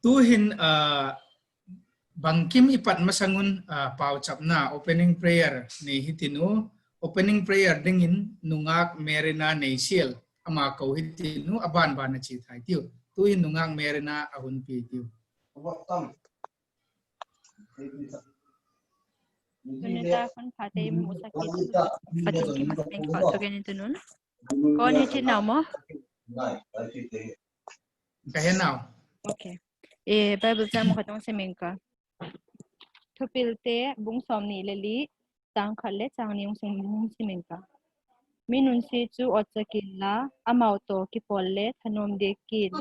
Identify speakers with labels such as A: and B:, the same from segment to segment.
A: tu hin bangkim ipat masangun pau chapna opening prayer nei hitinu opening prayer dingin nungak merina nei sial ama ko hitinu aban bana chi thai tiu tu hin nungak merina ahun pi tiu
B: Sunita kon phate musaki patin ki maseng ko to genin tunun kon hichi na mo
A: kahenau
B: okay bible jam ko tong semengka thupilte bung somni leli tang khalle changni ung semengka minun si chu ochakilla amauto ki polle thanom de kin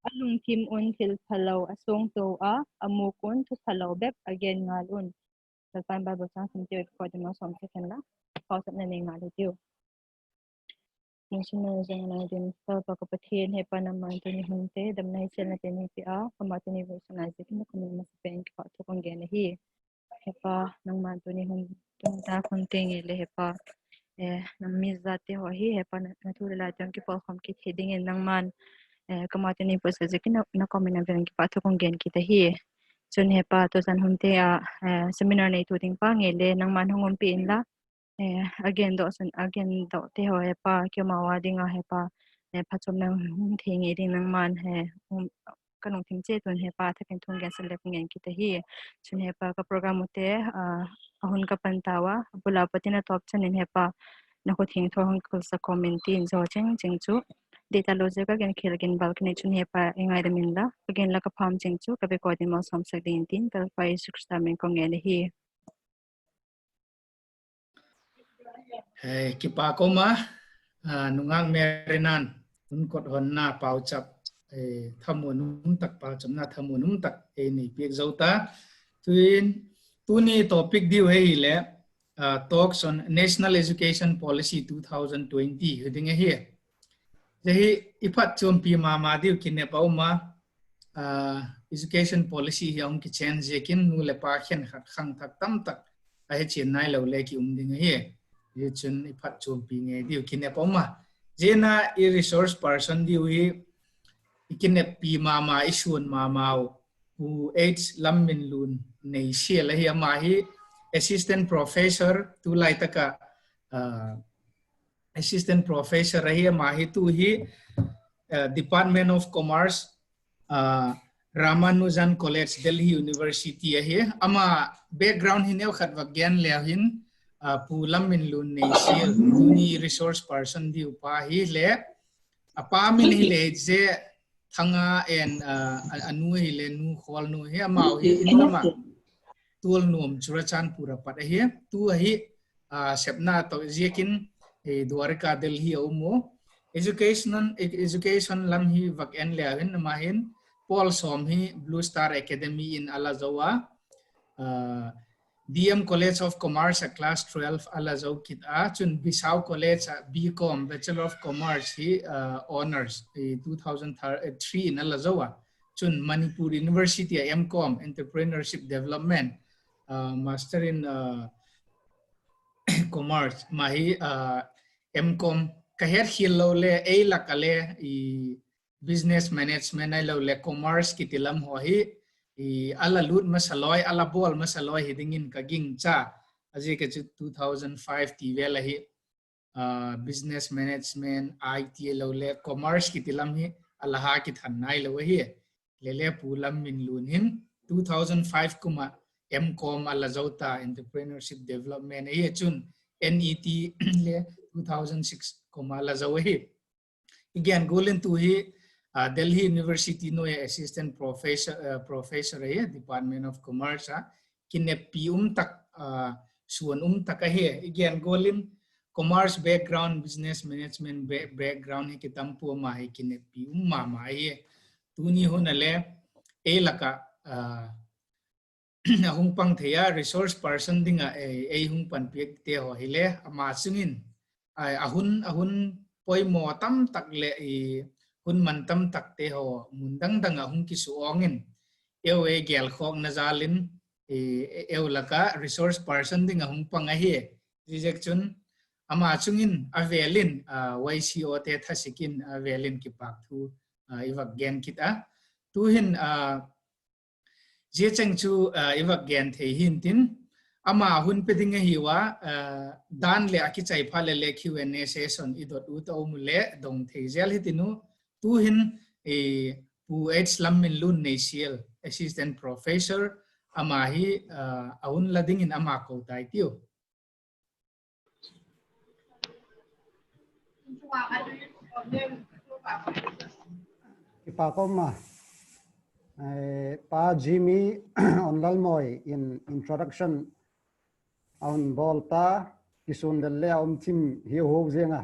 B: alung kim un thil phalo asong to a amukun thu phalo bep again ngalun Pan Bible sang sentiyo ko de mo som second la pausap na ning ngali tiu national jang na din sa pagkapathin he pa naman to ni hunte dam na sel na tin ti a kamati ni version na sikin na kumin mas pen ka to kong gena hi he pa nang man to ni hun tung ta kunting ile he pa nang mizate ho hi he pa na tu la jang ki pa kham ki heading en nang man kamati ni version sikin na kumin na pen ki pa to kong gen ki ta hi chun hepa to san humte a seminar nei tu ting pa ngele nang man hongom pi in la again do te ho hepa kyo ma wa dinga hepa phachom nang thing e ding nang man he kanong thing che tun hepa thakin thung ga select ngen ki te hi chun hepa ka program te ahun ka pantawa bula patina top chanin hepa na ko thing thong kul sa comment in zo cheng chu data logic again khel again balcony chun hepa engai da min la again la ka farm cheng chu ka be ko din mo som sak din tin kal pai suksta men ko ngel hi
A: hey kipa koma nungang merinan un kot hon na pau chap thamunum tak pau cham na thamunum tak ni pek zauta tuin tuni topic diu hei le talks on national education policy 2020 heding here Jadi ipat chom pi ma diu kinne pau ma education policy yang ki change kin nu le pa khen khat khang thak tam tak ai chen nai lo le ki ding he ye chun ipat chom pi nge diu kinne pau ma jena i resource person diu hi kinne pi ma isun ma hu h lam min lun nei she la hi ma hi assistant professor tu lai taka assistant professor rahi mahi tu hi Department of Commerce Ramanujan College Delhi University hi ama background hi neu khat wagyan lehin pulam min lun nei sial ni resource person di upa hi le apa min hi le je thanga en anu hi le nu khol nu hi ama hi inlama tul nuam churachan pura pat hi tu hi sepna to jekin Dwarka Delhi umo education lam hi vak en lehin mahin Paul som hi Blue Star Academy in Alazawa DM College of Commerce class 12 Alazaw kit chun Bisau College BCom Bachelor of Commerce hi honors 2003 in Alazawa chun Manipur University MCom Entrepreneurship Development Master in Commerce mahi MCom kaher hilo le a lakale I business management ai lo le commerce kitilam ho hi I ala lut masaloy ala bol masaloy hidingin kaging cha aje ke 2005 ti vela hi business management IT lo le commerce kitilam hi ala ha ki thanai lo hi le pulam min lun hin 2005 kuma MCom ala zauta entrepreneurship development hi chun NET le 2006 komala zawahi again golin tu hi Delhi University no assistant professor hi Department of Commerce kinne pium tak suan tak he again golin commerce background business management background hi kitam pu ma hi kinne pium ma hi tuni honale e laka hung pang thea resource person dinga hung pan pek te ho hile ama sungin ahun poi mo tam tak le hun man tam tak te ho mundang dang hung ki suongin ewe gel khok na zalin ew laka resource person dinga hung pang a hi rejection ama sungin avelin YCO te thasikin avelin ki pak thu iwak gen kita tu hin je chang chu iwak gen the hin tin ama hun peding hi wa dan le aki chai pha le Q&A session idot u to mu le dong the zel hitinu tu hin e pu h lam min lun nei sial assistant professor ama hi aun lading in ama ko dai tiu
C: Ipa ko ma pa Jimmy onlal moi in introduction on bolta kisun le om tim hi ho zenga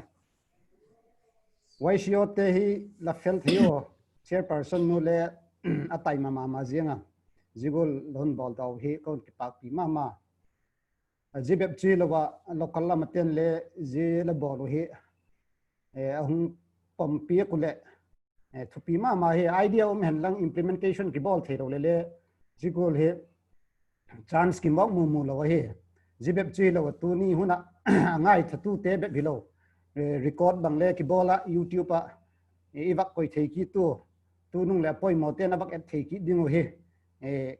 C: waisio te hi la fel thio chairperson nu le atai mama ma zenga zigol lon bol daw hi kon ki pak pi mama jibep chi lowa local la maten le je la bol hi ahung pompi kule thupi mama hi idea hen lang implementation ki bol thero le zigol he chance ki mok mu lo hi jibep chi lo tu ni huna ngai thatu te be bilo record bang le ki bola YouTube a iwak koi thei ki tu nung le poi mo te na bak et thei ki ding he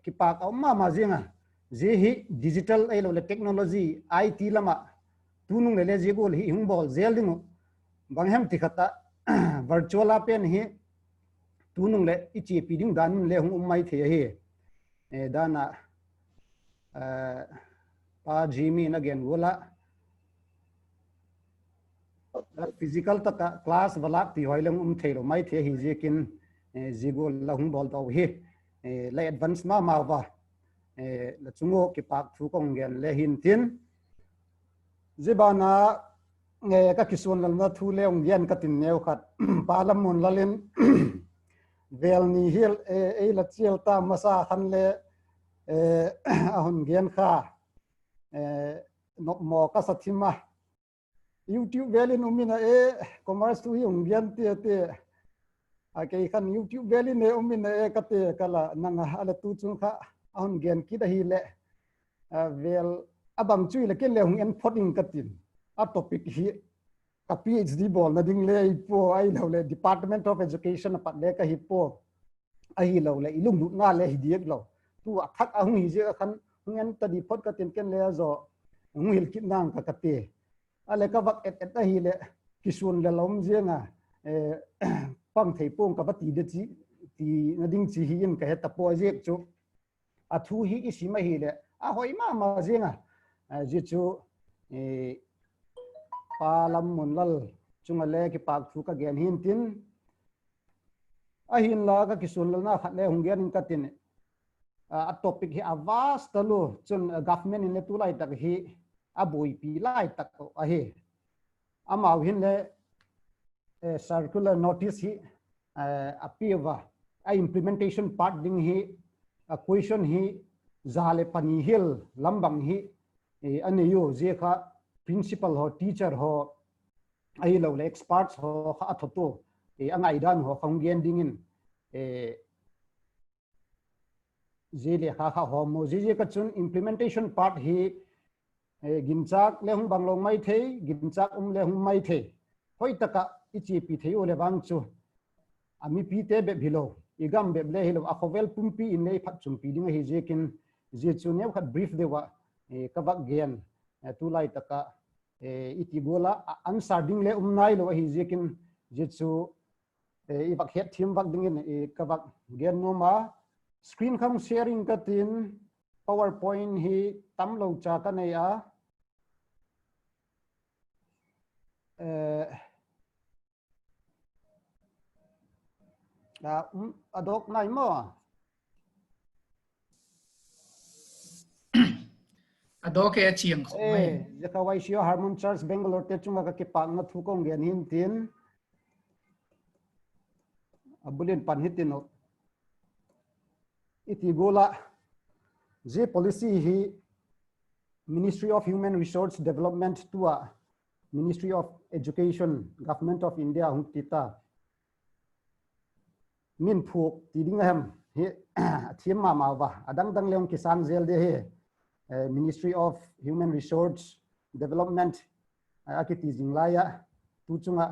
C: ki pa ka ma jinga je hi digital ai lo le technology IT lama tu nung le jigol hi hung bol zel ding bang hem ti khata virtual apen hi tu nung le ichi pi ding dan le hung mai the hi dana pa Jimmy again wala physical ta class walak ti hoileng thelo mai the hi jekin zigol lahung bol taw hi la advance ma wa la chungo ki pak thu kong gen le hin tin zibana nge ka kisun la thu leong gen ka tin neu khat palam mun lalin vel ni hil la chiel ta masa khan le ahun gen kha nok mo ka sathima YouTube velin umina commerce tu yung bian te ake khan YouTube velin umina kate kala nanga ala tu chung kha ahun gen ki da hi le vel abam chui le ken le hung en photing katin a topic hi a PhD bol na ding le po ai lo le Department of Education pat le ka hi po ai lo le ilung lu na le hi diek lo tu athak ahung hi je khan ngen ta di phot ka tin ken le zo ngil kit nang ka kate ale ka vak et hi le kisun le lom jenga pang thei pong ka pati de chi ti na ding chi hi in ka heta po je chu a thu hi isi ma hi le a hoi ma jenga ji chu pa lam mun lal chunga le ki pak thu ka gen hin tin a hin la ka kisun la na khat le hung gen in ka tin a topic hi a vast lo chun government in le tu lai tak hi a boi pi lai tak a he amau hin le circular notice hi apiwa a implementation part ding hi a question hi zale pani hil lambang hi ani yo je kha principal ho teacher ho ai lo le experts ho kha athoto angai dan ho khonggen dingin je le kha ho mo je ka chun implementation part hi ginchak le hung banglong mai thei ginchak le hung mai thei hoi taka ichi pi thei ole bang chu ami pi te be bhilo igam be le hilo akhovel pumpi in nei phat chum pi ding hi jekin je chu ne khat brief dewa kabak gen tu lai taka iti bola answer ding le nai lo hi jekin je chu i bak het thim bak ding in kabak gen no ma screen kham sharing ka tin PowerPoint hi tam lo cha ka nei a adok nai mo
A: adok e chiang khoi
C: jaka waisio Harmon Church Bangalore te chunga ka ki pak na thu kong gen hin tin abulin pan hitin iti gola je policy hi Ministry of Human Resource Development tua Ministry of Education Government of India hung tita min phuk ti ding hem he thiam ma wa adang dang leong kisan zel de he Ministry of Human Resource Development akiti jinglaya tu chunga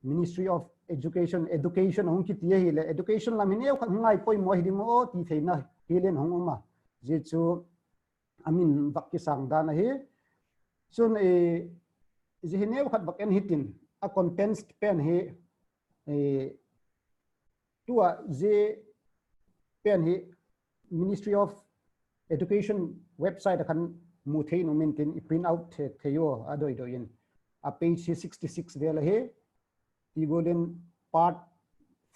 C: Ministry of Education hung ki ti hi le education la min eu ngai poi mo hi mo ti theina hilin hong ma ji chu amin vakki sang dan hi chun e ji hineu khat bak en hitin a condensed pen hi e tua je pen hi Ministry of Education website akan mu thei no min tin print out theyo adoi doin a page 66 vela he ti golden part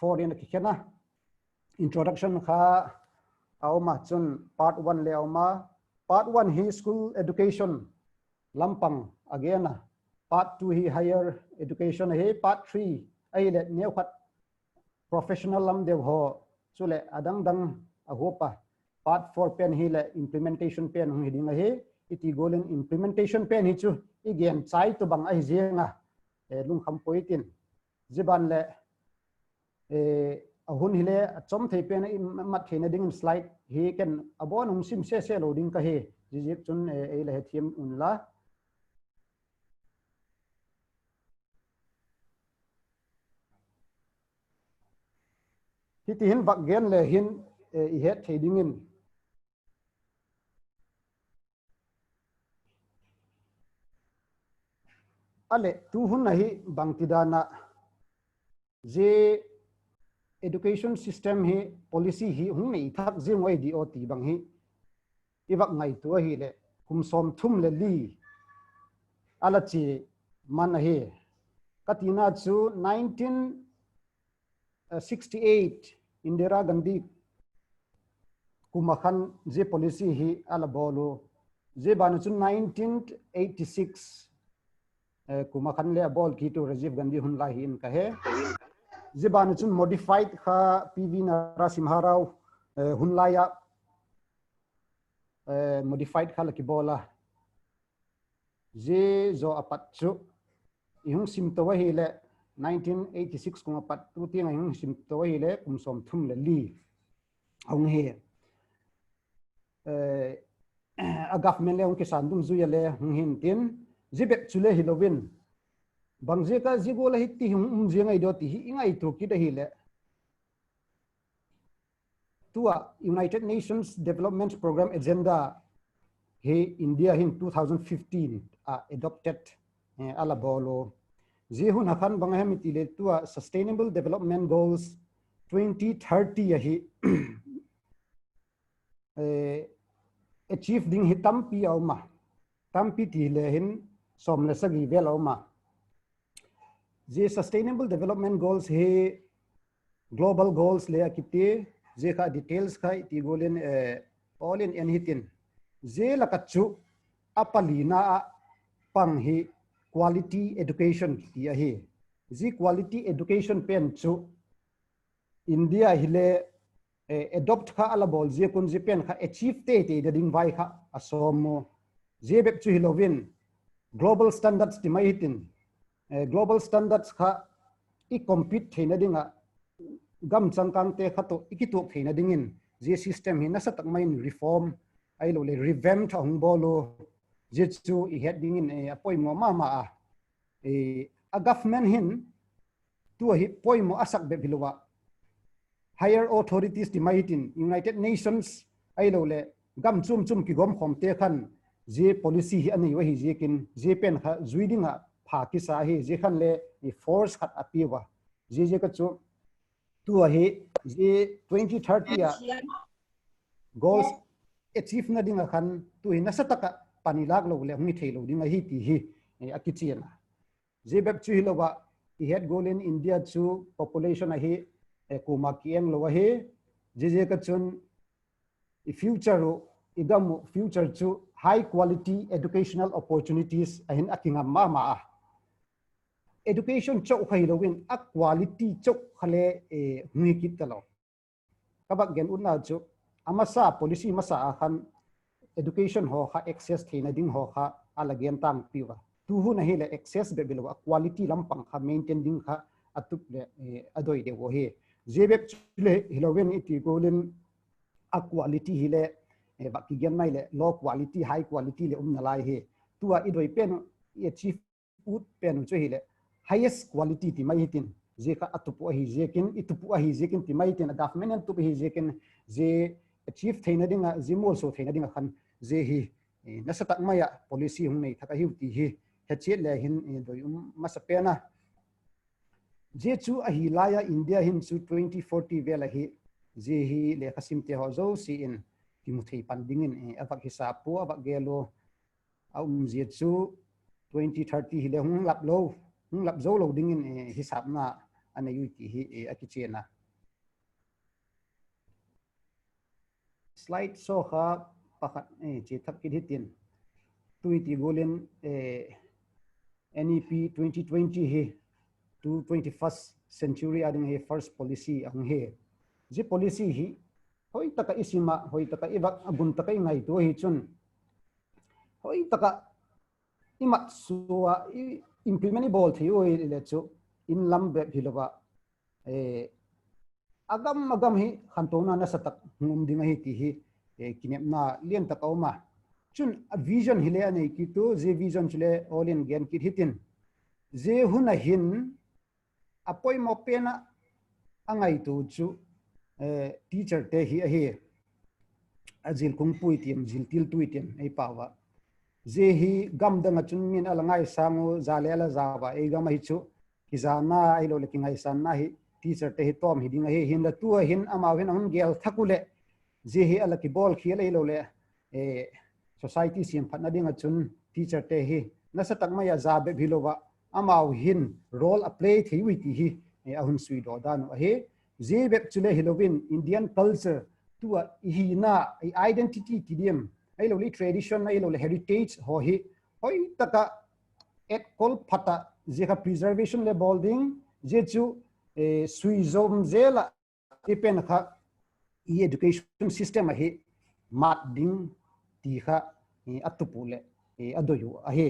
C: 4 in kikhena introduction kha auma chun part 1 le auma part 1 hi school education lampang again part 2 hi higher education he part 3 ai le new khat professional lam dev ho chule adang dang ahopa part 4 pen hi le implementation pen hung hiding he iti golden implementation pen hi chu again chai to bang ai zenga lung kham poitin jiban le ahun hile chom thei pen mat theina ding slide he ken abon hung sim se loading ka he jijik chun e le thiam unla hi tin bak gen le hin i het thei ding in ale tu hun nahi bangtidana je education system hi policy hi hung nei thak jing oi di o ti bang hi iwak ngai tu hi le kum som thum le li ala chi man hi katina chu 1968 Indira Gandhi kumakhan je policy hi ala bolu je ban chu 1986 kumakhan le bol ki to Rajiv Gandhi hun la hin ka he jiban chun modified kha PV Narasimha Rao hun la ya modified kha la ki bola je zo apat chu ihung sim to wa hi le 1986 kuma pat tu ti ngai ihung sim to wa hi le kum som thum le li aung he a government le ong ki san dum zu ya le hung hin tin jibek chule hilowin bangje ka jigola hi ti hum jengai do ti ingai tu ki da hi le tua United Nations Development Program agenda he India in 2015 adopted ala bolo je hun akhan bang hem ti le tua Sustainable Development Goals 2030 hi achieve ding hitam pi auma tampi ti le hin somle sagi vel auma je Sustainable Development Goals he global goals le akite je kha details kha ti golen all in hitin je lakachu apalina pang hi quality education ti a hi ji quality education pen chu India hile adopt kha ala bol je kun je pen kha achieve te ding vai kha asomo je bek chu hilovin global standards ti mai hitin global standards kha I compete theina dinga gam changkang te khato ikitu theina dingin je system hi nasa tak main reform ai lo le revamp thong bolo je chu I het dingin apoi mo mama a government hin tu hi poi mo asak be bilwa higher authorities ti maitin United Nations ai lo le gam chum ki gom khom te khan je policy hi ani wa hi je kin je pen kha zuidinga pha ki sa hi je khan le force khat apiwa je ka chu tu hi je 2030 goals achieve na dinga khan tu hi na sataka panilak lo le ngi thelo dinga hi ti hi akichiana je beb chu hi lo wa I het goal in India chu population a hi kuma kieng lo wa hi je ka chun I future igam future chu high quality educational opportunities ahin akinga mama education chok khai lowin a quality chok khale hui kit talo kabak gen unna chu amasa policy masa khan education ho kha access theina ding ho kha ala gen tang piwa tu hu na hele access be bilwa quality lampang kha maintain ding kha atup le adoi de wo he jebek le hilowen iti golin a quality hile baki gen mai le low quality high quality le nalai he tua idoi pen achieve ut pen chu hile highest quality ti mai hitin je ka atupu hi jekin itupu hi jekin ti mai tin government tu hi jekin je achieve theina dinga zimol so theina dinga khan je hi nasatak maya policy hung nei thaka hi ti hi hechet le hin doi masapena je chu a hi laya India hin chu 2040 vela hi je hi le khasim te ho zo si in kimuthei panding in avak hisap pu avak gelo je chu 2030 hi le hung lap zo lo ding in hisap na ana yu ti hi akichena slide so kha pakhat che thak ki hitin tuiti golen NEP 2020 hi to 21st century ading he first policy ang he je policy hi hoi taka isima hoi taka ibak agun taka ngai to hi chun hoi taka imat suwa implementable thioi le chu in lambe philowa agam hi khantona na satak ngum dinga hi ti hi kinep na lien ta kauma chun a vision hile anei ki tu je vision chule all in gen kit hitin je huna hin apoi mo pena angai tu chu teacher te hi a hi azil kung pui tiam zil til tui tiam ei pawa je hi gam danga chun min alangai sangu zalela zawa ei gam hi chu kizana ai lo leking ai san na hi teacher te hi tom hi dinga hi hin la tu hin ama hin hun gel thakule je hi ala ki bol khil ei lo le society siam phatna dinga chun teacher te hi nasa takma ya za be bilowa amau hin role a play thi wi ti hi ahun sui do dan a he je be chule Halloween Indian culture tu a hi na identity tidiam ai lo li tradition ai lo le heritage ho hi hoi taka et kol phata je ka preservation le building je chu sui zom zela ipen kha education system a hi mat ding ti kha atupule adoyu a he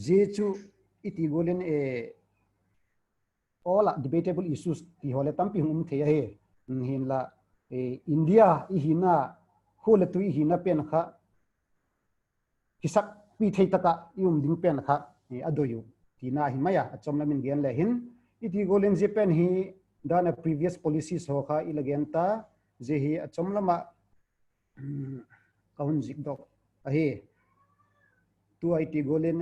C: je chu iti golen all debatable issues ti hole tampi hum the he hin la India i hina hole tu i hina pen kha kisak pi thei taka yum ding pen kha adoyu ti na hi maya achom lamin gen le hin iti golen je pen hi dana previous policies ho kha ilagen ta je hi achom lama kaun zik dok a he tu iti golen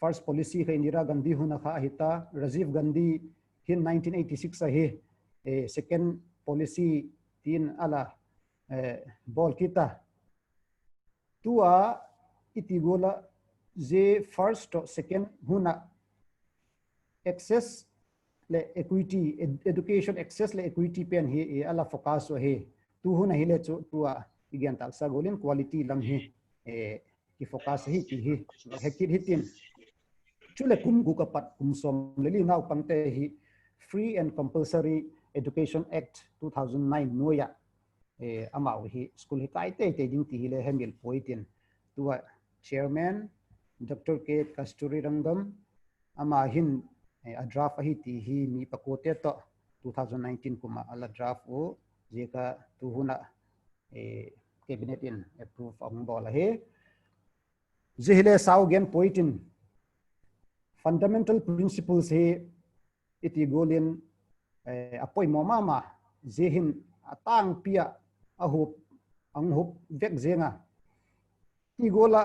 C: first policy kha Indira Gandhi huna kha hita Rajiv Gandhi hin 1986 a he second policy tin ala bol kita tua iti gola je first to second huna access le equity education access le equity pen hi ala focus so he tu huna hi le chu tua igen tak sa golin quality lam hi ki focus hi ti hi hekit hitin chule kum gu ka pat kum som le li nau pangte hi Free and Compulsory Education Act 2009 noya amau hi school hi kai te ding ti hi le hemil poitin tua chairman Dr. K Kasturi Rangam ama hin a draft hi ti hi mi pakote to 2019 kuma ala draft o je ka tu huna cabinet in approve ang bola he je hele sau gen poitin fundamental principles he iti golin apoi mama jehin atang pia ahup anghup vek zenga ti gola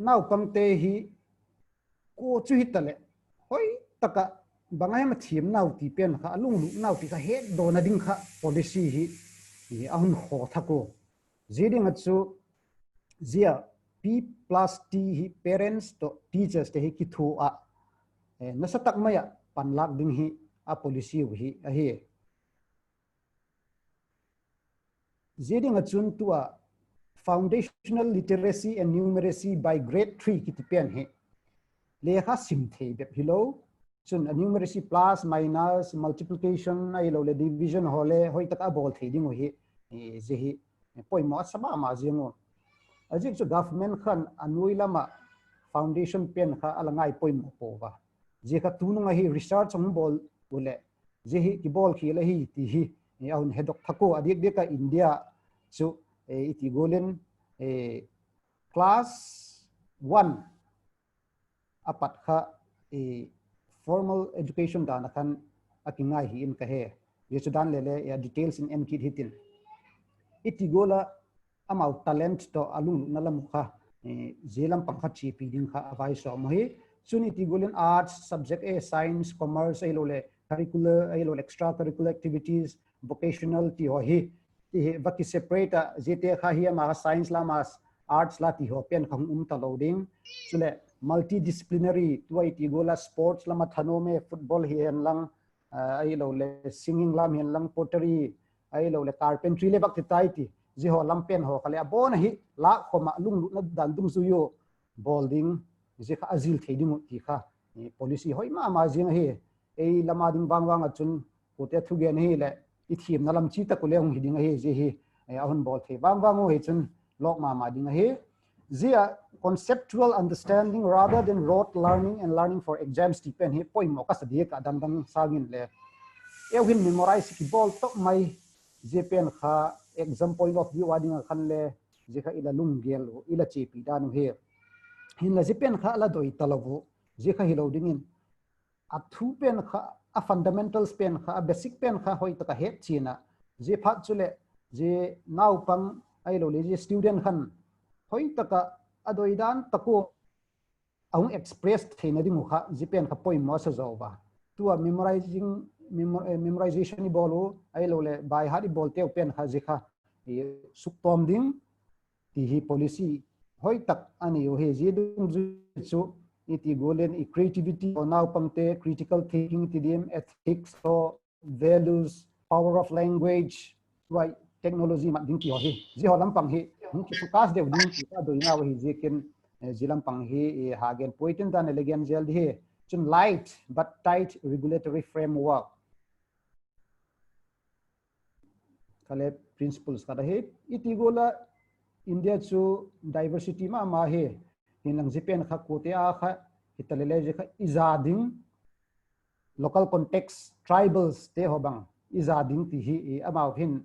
C: nau pamte hi ko chu hitale hoi taka bangai ma thim nau ti pen kha alung lu nau ti kha he do na ding kha policy hi ahun ho thako jeding achu zia P+T hi parents to teachers te hi ki thu a nasatak maya panlak ding hi a policy hi a hi jeding achun tua foundational literacy and numeracy by grade 3 ki tipen hi lekha simthei be philo chun numeracy plus minus multiplication ai lo le division hole hoi taka bol thei ding hi je hi poimo sama ma jengo ajik chu government khan anui lama foundation pen kha alangai poimo powa je ka tununga hi research ang bol ule je hi ki bol khi la hi ti hi aun hedok thako adik de ka India chu iti golen class 1 apat kha formal education dan kan akingai hi in ka he ye chu dan le ya details in enkit hitin itigola amau talent to alung nalam kha zelam pangkha chi pi ding kha avai so mohi chuni tigolin arts subject a science commerce ai lole curricular ai lole extra curricular activities vocational ti ho hi ti vaki separate jete kha hi ma science la ma arts la ti ho pen khang ta loading chule multidisciplinary tuai tigola sports lama thano me football hi en lang ai lole singing lam hen lang pottery ai lole carpentry le bak ti tai ti ji ho lampen ho khale bon hi la khoma lung lu na dan dum su yo bowling ji kha azil theding ti kha policy hoi ma jing hi ei lama ding bang achun kote thu gen hi le i thim na lam chi ta ko le hong hiding hi ji hi ahun bol the bang ho hi chun lok ma ding hi zia conceptual understanding rather than rote learning and learning for exams depend hi point mo ka sadi ka dang sangin le euhin memorize ki bol to mai jepen kha exam point of view ading khan le je kha ila lung gel ila chepi danu he hin la jepen kha la doi talabu je kha hilo dingin a thu pen kha a fundamentals pen kha a basic pen kha hoi taka het china je phat chule je nau pang ai lo le je student khan hoi taka adoi dan tako ang express theina ding kha jepen kha point mo sa zoba tua memorization ni bolu ai lo le by heart bol te pen kha je kha suktom ding ti hi policy hoi tak ani yo he je dung chu iti golen i creativity or now pangte critical thinking tidim ethics so values power of language right technology mat ding ti ho hi ji ho lam pang hi ki focus de ding ti ta doina hi je ken jilam pang hi hagen poitin dan elegant gel hi chun light but tight regulatory framework kale principles kada he iti gola india chu diversity ma he hinang japan kha kote a kha hitalele je kha izading local context tribals te hobang izading ti hi amau hin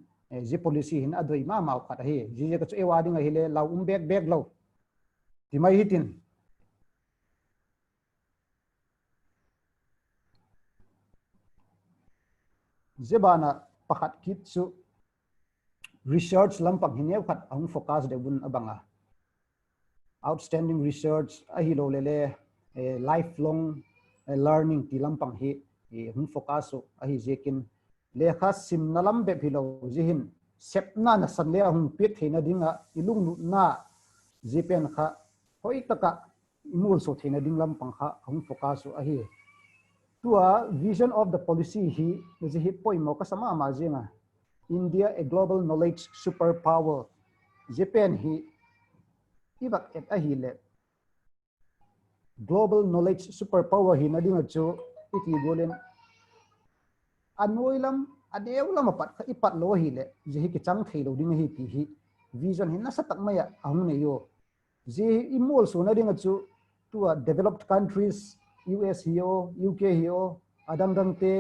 C: je policy hin adoi ma kha he je ka chu ewading a hile lau bek lo ti mai hitin zebana pakhat kit chu research lampang hinew khat ang focus de bun abanga outstanding research a hi lo lele lifelong learning ti lampang hi hun focus a hi jekin lekha sim nalam be philo jihin sepna na sanle hung pit theina dinga ilung na jepen kha hoi taka imul so theina ding lampang kha hung focus a hi tua vision of the policy hi ji poi mo ka sama ma jinga India a global knowledge superpower Japan hi ibak et a hi le global knowledge superpower hi na ding chu iti golen anoilam adeulam pat kha ipat lo hi le je ki chang theilo ding hi ti hi vision hin na satak maya ahung ne yo je imol so na ding chu to developed countries US hio UK hio adang dang te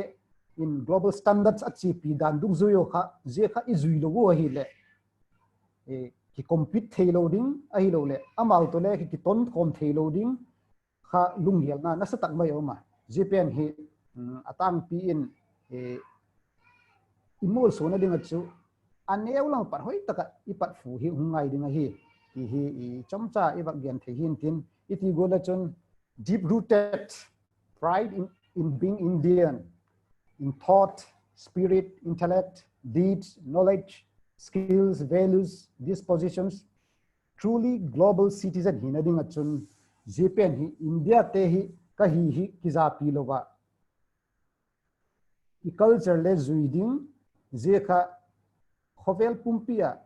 C: in global standards achi pi dan dung zuyo kha je kha izui lo go hi le ki compete theilo ding a hi lo le amal to le ki ton kom theilo ding kha lung hial na sa tak mai oma japan hi atang pi in imol so na ding chu aneu lang par hoi taka ipat fu hi hungai ding hi hi chomcha ibak gen the hin tin iti gola chon deep rooted pride in being Indian in thought, spirit, intellect, deeds, knowledge, skills, values, dispositions, truly global citizen hinading achun Japan hi India te hi kahi hi kiza pilowa I culture le zuiding zeka khovel pumpia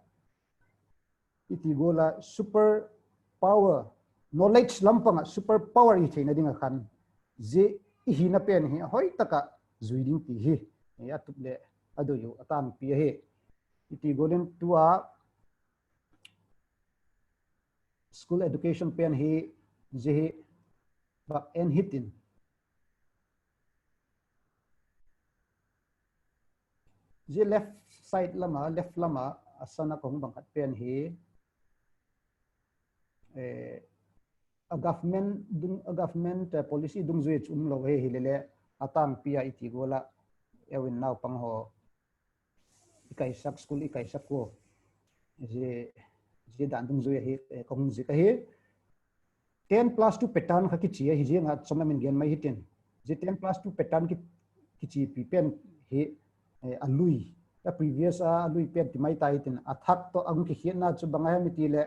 C: iti gola super power knowledge lampanga super power I hinading khan je hina pen hi hoi taka zuiding ti hi ya tuple adoyo atang pi he iti golden tua school education pen hi je ba en hitin je left lama asana kong bangkat pen hi a government policy dung zui chum lo he hilele atang pia iti gola ewin naw pang ho ikai sak school ikai sak ko je dan dung zui hi kong zi ka hi 10+2 pattern kha ki chi hi je nga chomna min gen mai hitin je 10+2 pattern ki chi pi pen hi alui the previous alui pen ti mai tai tin athak to ang ki hiana chu bangai mi ti le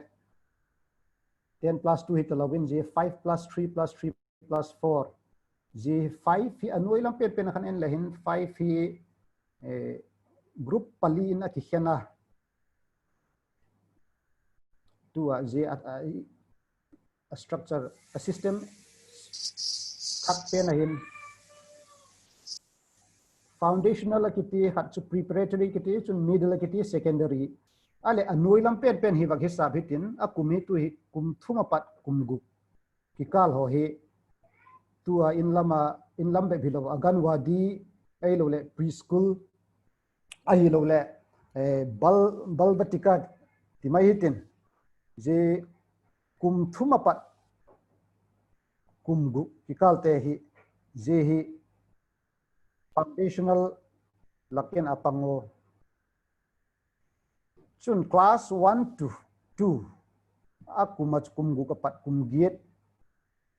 C: 10+2 hi to login je 5+3+3+4 je 5 hi anoi lam pen pen khan en lehin 5 hi group pali in a ki hiana to a structure a system khak pen hin foundational akiti khat chu preparatory kiti chu middle akiti secondary ale anoi lam pen hi wak hisab hitin akumi tu hi kum thuma pat kumgu kikal ho hi tua in lam be bilo aganwadi ai lo le preschool ai lo le bal batika timai hitin je kum thuma pat kumgu kikal te hi je hi foundational lakin apango chun class 1 to 2 akumach kumgu kapat kumgiet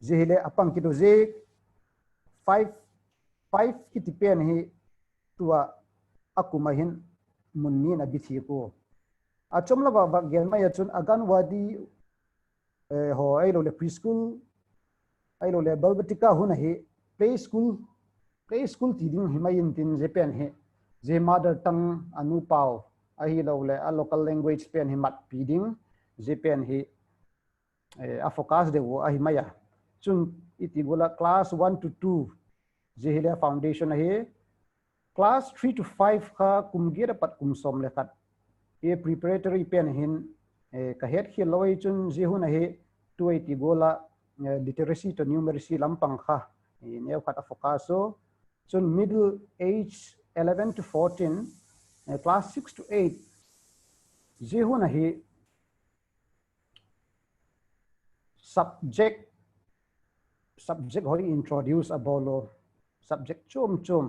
C: jehile apang kido je 5 kitipen hi tua akumahin munni na bithi ko achomla ba gelma ya chun aganwadi ho ai lo le preschool ai lo le balbatika huna hi play school ti ding himayin tin japan he je mother tongue anu pau ahi lo le a local language pen hi mat piding japan hi a focus de wo ahi maya chun itigola class 1 to 2 je hile foundation he class 3 to 5 kha kumgira pat kumsom le khat e preparatory pen hin ka het khi loi chun je hun he tu itigola literacy to numeracy lampang kha neu khat a focus so chun middle age 11 to 14 class 6 to 8 je hun he subject hoi introduce abolo subject chum chun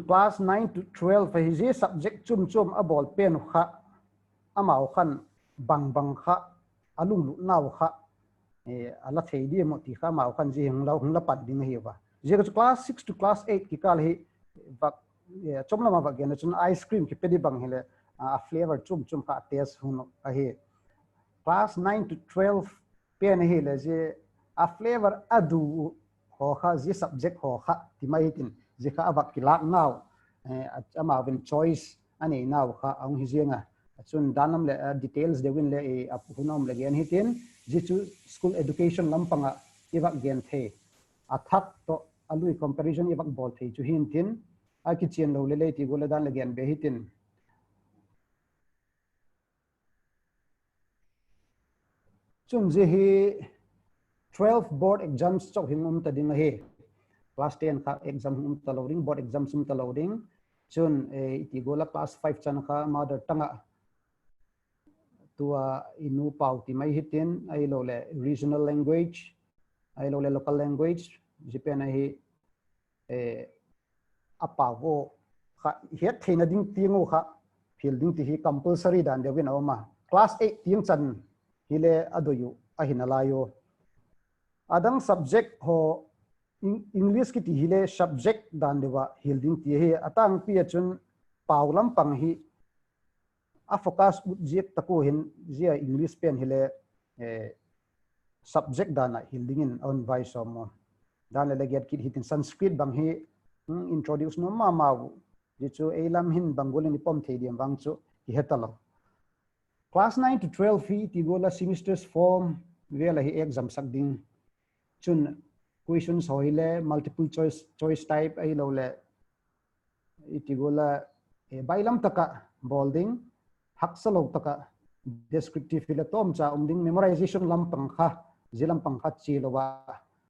C: class 9 to 12 hi je subject chum abol pen kha amao khan bang kha alung lu naw kha ala thei di mo ti kha mau khan ji hung la pat ding hi wa je class 6 to class 8 ki kal hi bak chomla ma bak gen chun ice cream ki pedi bang hele a flavor chum kha taste hun a hi class 9 to 12 pen hi le je a flavor adu ho kha ji subject ho kha ti mai tin je kha abak ki lak naw ama win choice ani naw kha ang hi jenga chun danam le details de win le apunom le gen hitin jichu school education lampanga iwak gen the athak to alui comparison iwak bol the chu hin tin a ki chen lo le ti gola dan le gen be hitin chun je hi 12 board exams chok hingum ta ding he class 10 kha exam hum ta loading board exam sum ta loading chun ti gola class 5 chan kha mother tanga tua inu pau ti mai hitin ai lo le regional language ai lo le local language japan hi apago kha het theina ding tingo kha fielding ti hi compulsory dan de win awma class 8 ting chan hile adoyu ahina layo adang subject ho english ki ti hile subject dan dewa hilding ti he atang pi chun paulam pang hi a focus jet tako hin zia english pen hile subject dana hilding in on vai somo dan le get kit hitin sanskrit bang hi introduce no ma ji chu elam hin bangol ni pom thediam bang chu ki hetalo class 9 to 12 hi ti gola semesters form vela hi exam sakding chun questions hoile multiple choice type ai lo le iti gola bailam taka bolding haksalo taka descriptive ile tom cha umding memorization lampang kha zilam pangkha chilowa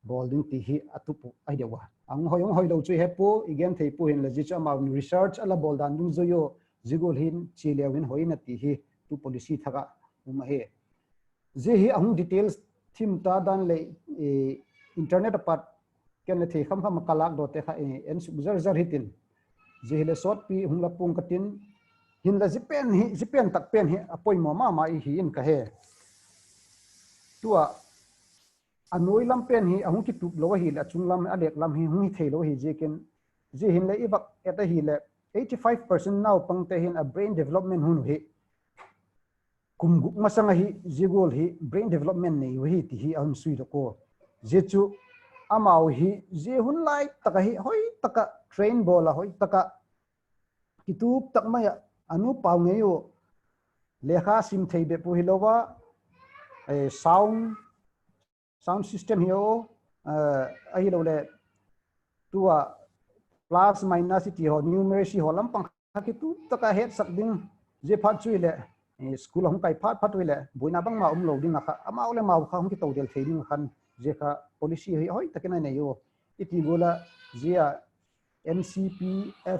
C: bolding ti hi atupu ai dewa ang hoyong hoilo chu hepu igen thei pu hin la ji cha ma research ala boldan dung zoyo zigol hin chilewin hoina ti hi tu policy thaga he je hi ang details thim ta dan le internet apat ken le thei kham kalak do te kha en zar hitin ji le sot pi hung la pung katin hin la zipen tak pen hi apoi mo ma hi in ka he tua anoi lam pen hi ahung ki tup lo hi la chung lam alek lam hi hung thei lo hi je ken ji hin le ibak eta hi le 85% now pang te hin a brain development hun hi kum guk masanga hi jigol hi brain development nei hi ti hi an sui do ko je chu amau hi je hun lai taka hi hoi taka train bola hoi taka kitup tak maya anu pau nge yo lekha sim thei be pu hi lowa sound system hi o ai lo le tua plus minus ti ho numeracy ho lam pang ki tu taka het sak ding je phat chui le school hong kai phat phat le buina bang ma lo ding kha amau le mau kha hong ki to del thei ding khan je kha policy hi hoi takena nei yo iti gola zia NCP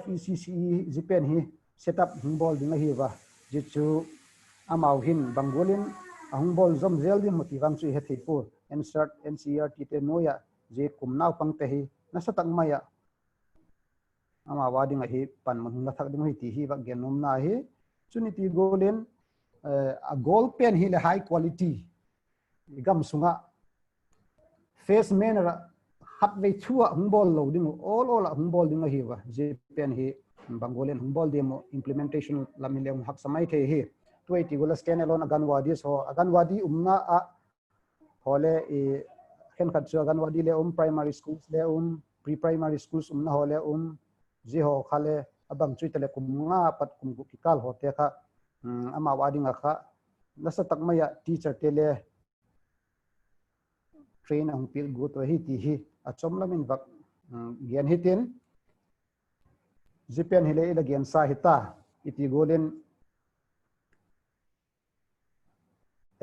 C: FECCE jipen hi setup hungbol ding hi wa je chu amau hin bangolin hungbol zom zel din motivang chu he thei pu NCERT te noya je kumnau pang te hi nasatak maya ama wading hi pan man la thak ding hi ti hi wa genom na hi chuni ti golin a gold pen hi le high quality gam sunga face manner hat ve chua hungbol lo ding all hungbol ding hi wa je pen hi bangolin hungbol demo implementation lamilem hak samai the hi 20 gola stand alone aganwadi so aganwadi umna a hole e khen khat chu aganwadi le primary schools le pre primary schools umna hole ji ho khale abang chui tele kumnga pat kumgu kikal hote kha ama wading kha nasa takmaya teacher tele train ang pil go to hi ti hi achom lamin bak gian hitin jipen hile ila gian sa hita iti golden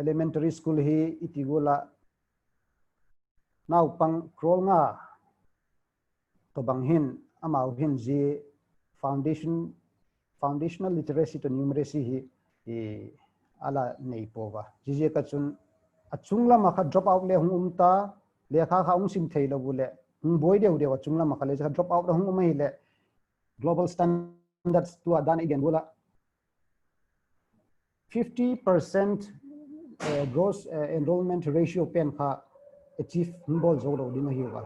C: elementary school hi iti gola now pang krol nga to banghin amau hin ji foundational literacy to numeracy hi ala nei pova ji ka chun achungla makha drop out le hungumta lekha kha sim thei lo bule boy deu deu achungla makha le drop out hung mai le global standards to adan again bola 50% gross enrollment ratio pen kha achieve humbol zo lo ding hi wa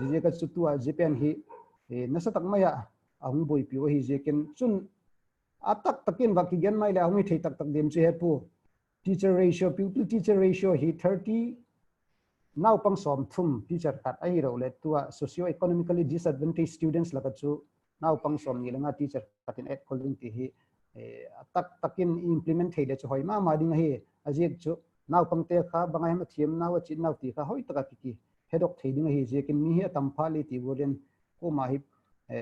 C: ji ka chu tu a pen hi nasa tak maya ahung boy pi hi je ken chun atak takin wa ki gen mai le ahung thei tak tak dem che he pu teacher ratio pupil teacher ratio hi 30 now pang som thum teacher khat ai ro le tua socio economically disadvantaged students la ka chu now pang som ni langa teacher khatin at calling ti hi atak takin implement thei le chu hoi ma ding hi ajek chu now pang te kha bangai ma thiam now chin now ti kha hoi taka ki hedok thei ding hi je kin mi hi tam phali ti goden ko ma hi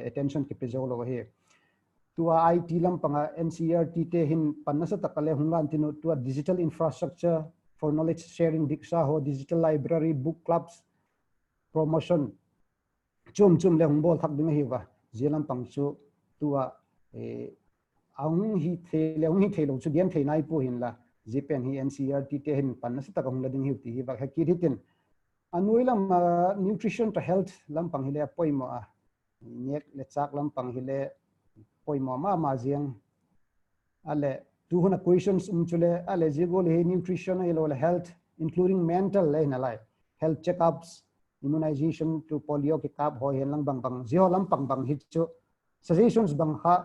C: attention ki pe zo lo hi tua IT lampanga NCERT te hin panasa takale hunglan tinu tua digital infrastructure for knowledge sharing diksha ho digital library book clubs promotion chum le hungbol thak ding hi wa jelam pangchu tua aung hi the lo chu dian the nai pu hin la jipen hi NCERT te hin panasa tak hungla ding hi ti hi ba ha ki hitin anuilam nutrition to health lampang hile poimo a nek le chak lampang hile poimo ma jiang ale 200 questions chule ale jigol he nutrition ele health including mental le na lai health checkups immunization to polio ki kap ho hen lang bang jio lam pang bang hit chu suggestions bang kha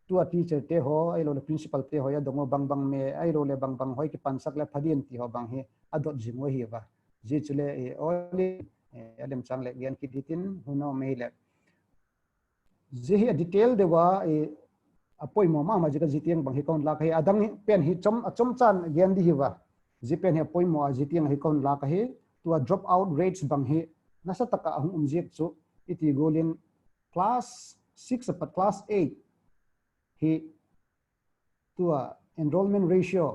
C: to a teacher te ho ele principal te ho ya dongo bang me ai ro le bang hoi ki pansak le phadin ti ho bang he adot jingwa hi ba ji chule only adem chang le gian ki ditin huno me le ji hi detail de wa apoi mo ma jika jitiang bang hi kon la kai adang pen hi chom chan gen di hi wa ji pen hi apoi mo jitiang hi kon la kai to drop out rates bang hi nasa taka hum jek chu iti golin class 6 but class 8 hi to enrollment ratio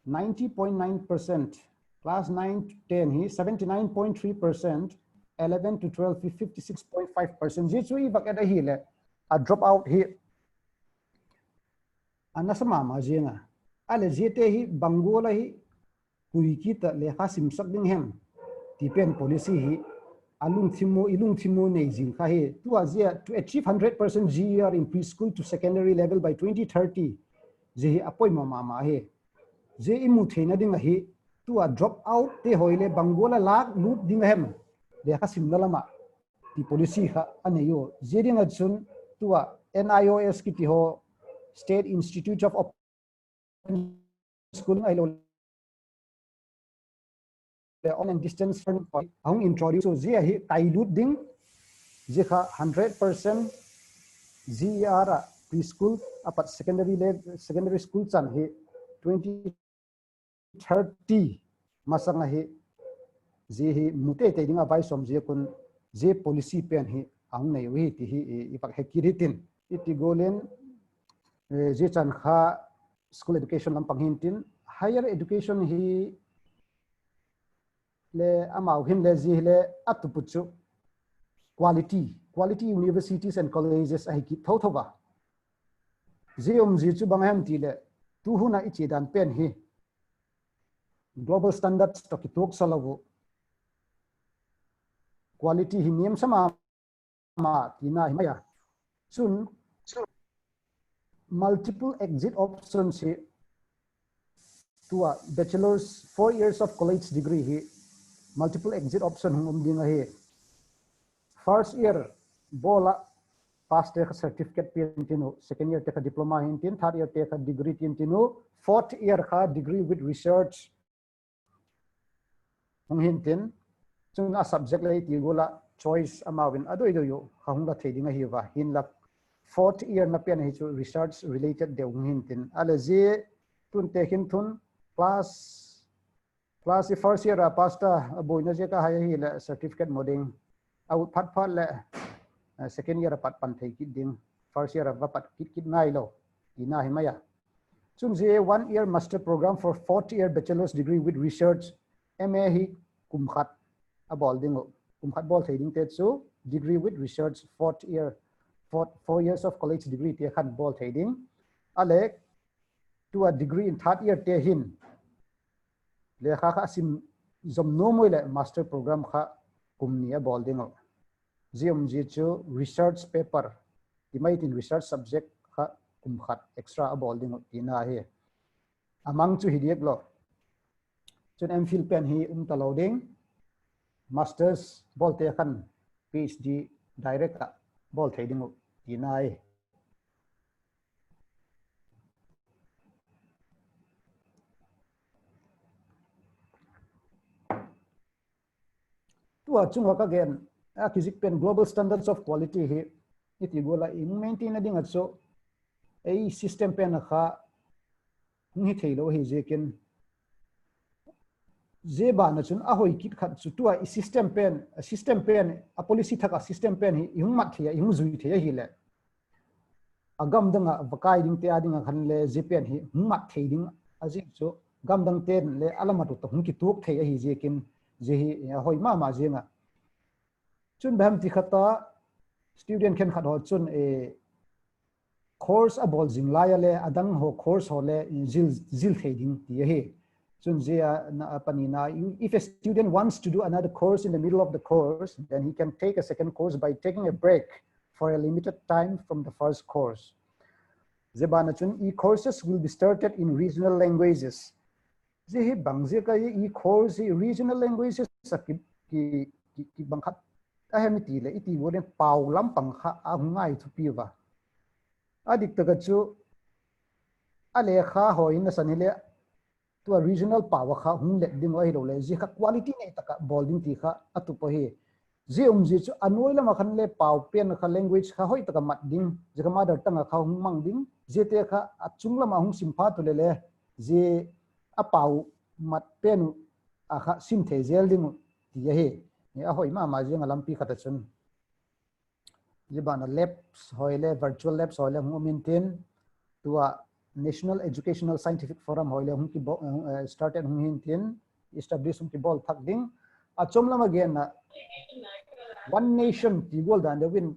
C: 90.9%, class 9 to 10 hi 79.3%, 11 to 12 hi 56.5%. ji chu I bakada hi le a drop out hi anasama ma jinga ale jete hi bangola hi puiki ta lekha simsak ding hem tipen policy hi ilung thimu nei jing kha he to achieve 100% GER in preschool to secondary level by 2030 je apoi mama he je imu theina ding hi to drop out te hoile bangola lak lut ding hem de kha simnalama ti policy kha aneyo je ding achun to NIOS ki ti ho State Institute of Open Schooling ai lo the online distance learning hong introduce so je hi tailut ding je kha 100% GER preschool apat secondary school chan hi 2030 masang hi je hi mute te dinga vai som je kun je policy pen hi ang nei wi ti hi ipak he kiritin iti golen je chan kha school education lam panghin tin higher education hi le amau hin le ji le atupuchu quality universities and colleges ai ki thothoba zium ji chu bangham ti le tu huna ichi dan pen hi global standards to ki tok salawu quality hi niam sama ma tina hi maya sun multiple exit options hi to a bachelor's 4 years of college degree hi multiple exit option hum ding hi first year bola pass take certificate pintinu second year take a diploma hintin third year take a degree pintinu fourth year kha degree with research hung hintin chung a subject lai ti gola choice amawin adoi do yo khangla theding hi wa hin lak fourth year na pen hi chu research related de hung hintin ala je tun te hin thun class first year pasta boina je ka ha hi la certificate moding au phat le second year pat pan thei ki ding first year va pat kit ngai lo ina hi maya chung je 1 year master program for fourth year bachelor's degree with research MA hi kumkhat abol ding kumkhat bol thei ding te chu degree with research fourth year 4 years of college degree te khan bol thei ding ale to a degree in third year te hin le kha sim zom no moi le master program kha kumni abol ding zium ji chu research paper timait in research subject kha kumkhat extra abol ding tina hi amang chu hidiek lo chun MPhil pen hi taloding masters bol te khan PhD direct bol thading tina hi tua chungwa ka gen akizik pen global standards of quality hi iti gola in maintain ding atso ei system pen kha ni theilo hi jekin je ba na chun a hoi kit khat chu tua system pen a policy thaka system pen hi ihung mat thia ihung zui thia hi le agam danga vakai ding te ading khan le je pen hi hung mat thei ding aji chu gam dang ten le alamatu to hung ki tuk thei hi jekin je hi hoi ma jenga chun bham ti khata student khen khat ho chun e course abol jing la ya le adang ho course ho le zil thading ti he chun je na panina if a student wants to do another course in the middle of the course then he can take a second course by taking a break for a limited time from the first course zebana chun courses will be started in regional languages je hi bangje ka course regional languages ki bangkhat ahemiti le iti wolen pau lam pangkha angai thupiwa adik taka chu ale kha hoina sanile to a regional power kha hung le ding oi lo le ji kha quality nei taka bolding ti kha atu po hi ji ji chu anoi lama khan le pau pen kha language kha hoi taka mat ding ji kha mother tongue kha hung mang ding je te kha achung lama hung simpha tu le je a pau mat pen a kha sim the zel ding ti he a hoi ma jeng lampi khata chun jibana labs hoile virtual labs hoile hum maintain to a national educational scientific forum hoile hum ki started hum hintin establish hum ki bol thak ding a chomlam again na one nation ti gol dan de win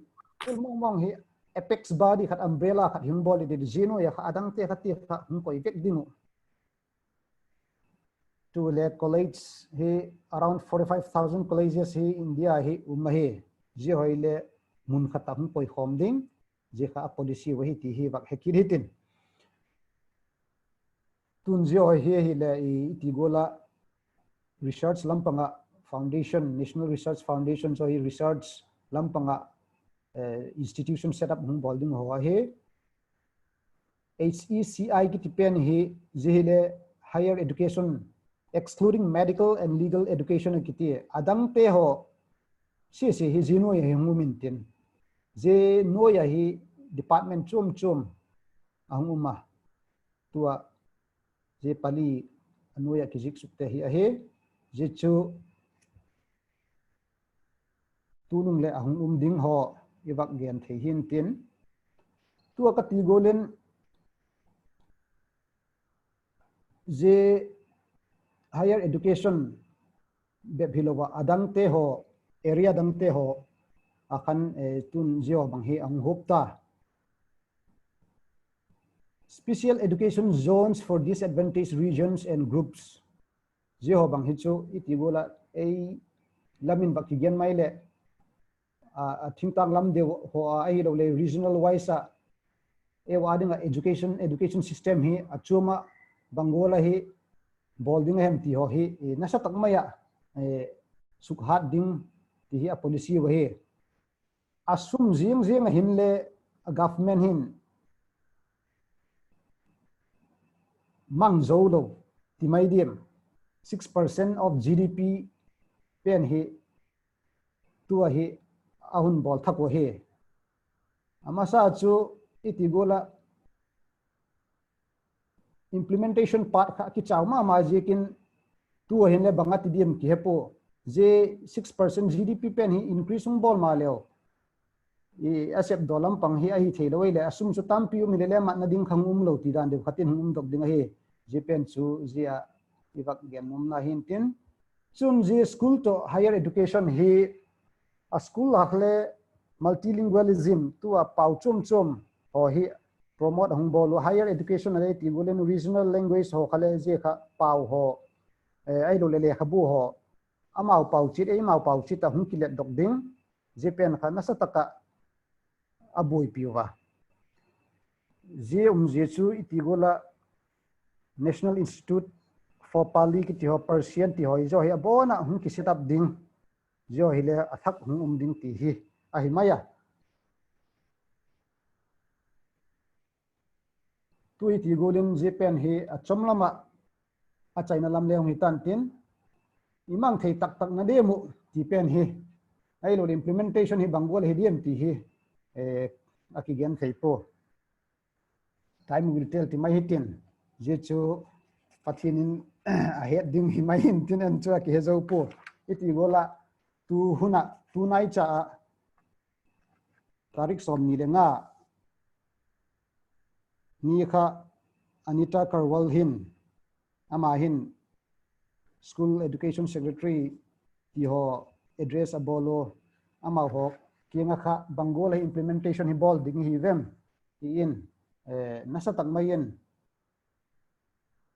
C: mong hi apex body khat umbrella khat him bol de geno ya adang te khat hum ko effect ding to le college he around 45,000 colleges he India he he ji hoi le mun khatam poi khom ding ji kha policy wa hi ti hi wak hekir hitin tun ji hoi hi le I ti gola research lampanga foundation national research foundation so hi research lampanga institution set up hung bolding ho he HECI ki tipen hi ji le higher education excluding medical and legal education kiti adang te ho si hi zino ya hingu mintin je no ya hi department chum ahuma tua je pali anu ya kizik sukte hi ahe je chu tunung le ahung ding ho iwak gen the hin tin tua ka ti golen je higher education be philowa adang te ho area dang te ho akan tun jio bang hi ang hopta special education zones for disadvantaged regions and groups jio bang hi chu itigola ei lamin bakigen maile a thingtang lam de ho ai lo le regional wise a e wadinga education system hi achuma bangola hi bolding hem ti ho hi nasa takmaya sukhat ding ti hi a policy wa hi asum jing hin le government hin mang zo lo ti mai dim 6% of GDP pen hi tua hi ahun bol thako hi amasa chu itigola implementation part kha ki chawma ma jekin tu hin le bangati dim ki hepo je 6% GDP pen hi increase bol ma leo I asep dolam pang hi ai theloi le asum chu tam piu mi le ma na ding khangum lo ti dan de khatin hum dok ding hi je pen chu zia iwak gen mum na hin tin chun je school to higher education hi a school hakle multilingualism tu a pau chum ho hi promote hung bolo higher education ale ti golen regional language ho khale je kha pau ho ai lo le khabu ho amau pau chit ei mau pau chit ta hung kilet dok ding je pen kha na sa taka aboi piwa je je chu itigola National Institute for Pali ki ti ho Persian ti ho jo hi abona hung ki set up ding jo hi le athak hung ding ti hi a hi maya tu ti golin je pen hi a chomlama a China lam leong hi tan tin imang thei tak na demu ti pen hi ai lo implementation hi bangol hi diem ti hi aki gen thei po time will tell ti mai hitin je chu pathinin a het ding hi mai hin tin an chu ki hezo po iti gola tu huna tu nai cha tarik som ni le nga ni kha Anita Karwal hin ama hin school education secretary ti ho address abolo ama ho kinga kha bangola implementation hi bol ding hi vem ti in nasa takmayen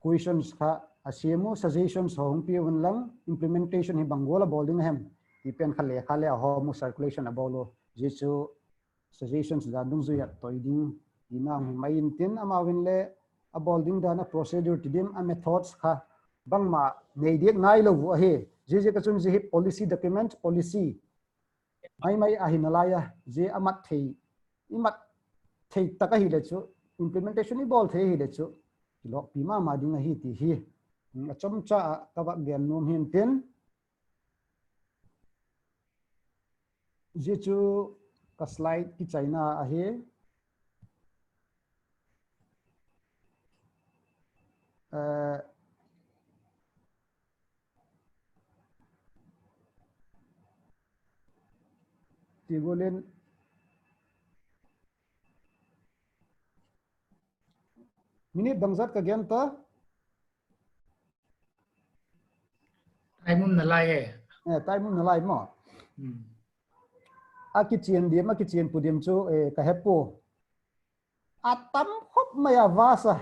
C: questions kha asiemo suggestions hong pi un lang implementation hi bangola bowling hem ipen khale ho mu circulation abolo jichu suggestions da dung zu ya toiding ina mai tin ama win le a bowling da na procedure tidim a methods kha bangma nei dek ngai lo bu he je ka chun ji policy document policy mai a hinalaya je amat thei imat thei taka hi le chu implementation ni bol thei hi le chu lo pima ma ding hi ti hi chom cha ka ba gen nom hin tin je chu ka slide ki China a he tigolen minute bangjat ka gen ta
A: Aimun nalaye.
C: time mun nalai mo a kitchen dim a kitchen pudim chu ka hepo atam khop maya vasa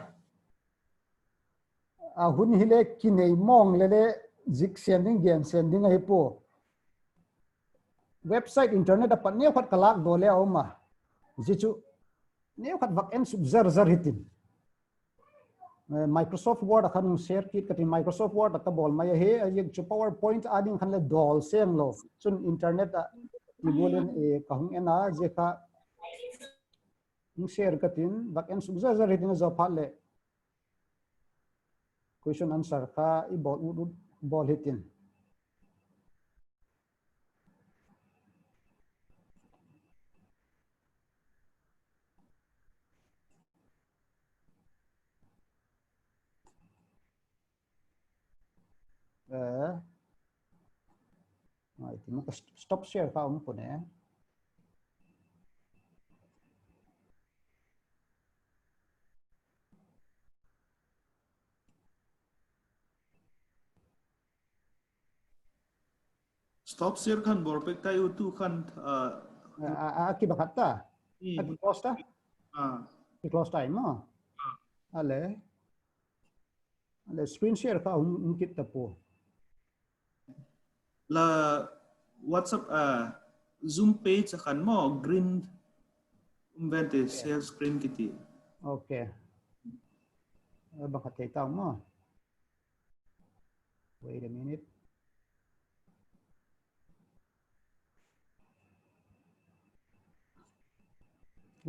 C: hun hile kinei mong le zik sending gen sending ai po website internet a pan ne khat kalak do le oma jichu ne khat vak en sub zar zar hitin Microsoft Word khan share kit kati Microsoft Word ta bol mai he yek chu PowerPoint ading khan le dol sem lo chun internet a ti bolen e kahung ena je kha share katin vak en sub zar zar hitin zo phat le question answer kha I bol hitin stop share kha pune
D: stop share khan borpek ta youtube khan
C: aki bakata aki close ta ki close time no ale screen share kha kit ta po
D: la whatsapp zoom page khan mo green vente share screen kiti
C: okay bakate ta mo wait a minute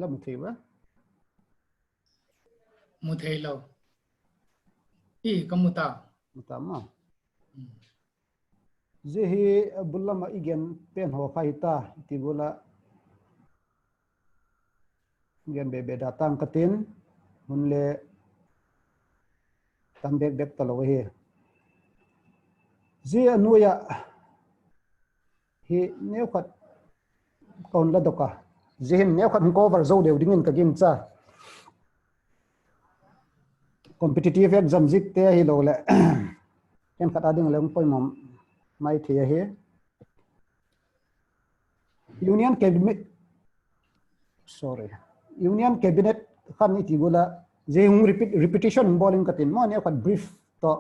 C: la mu thei ba
A: mu thei lo I kamuta
C: mutama je hi bullama igen pen ho khaita tibula gen be data katin hunle tambek bek talo he je anuya hi neu khat kon la doka je hin neu khat cover zo deu dingin ka gim cha competitive exam zik te hi lo le ken khat ading le poi mom mai the he union cabinet khan iti gula je hung repetition bowling katin mo ne khat brief to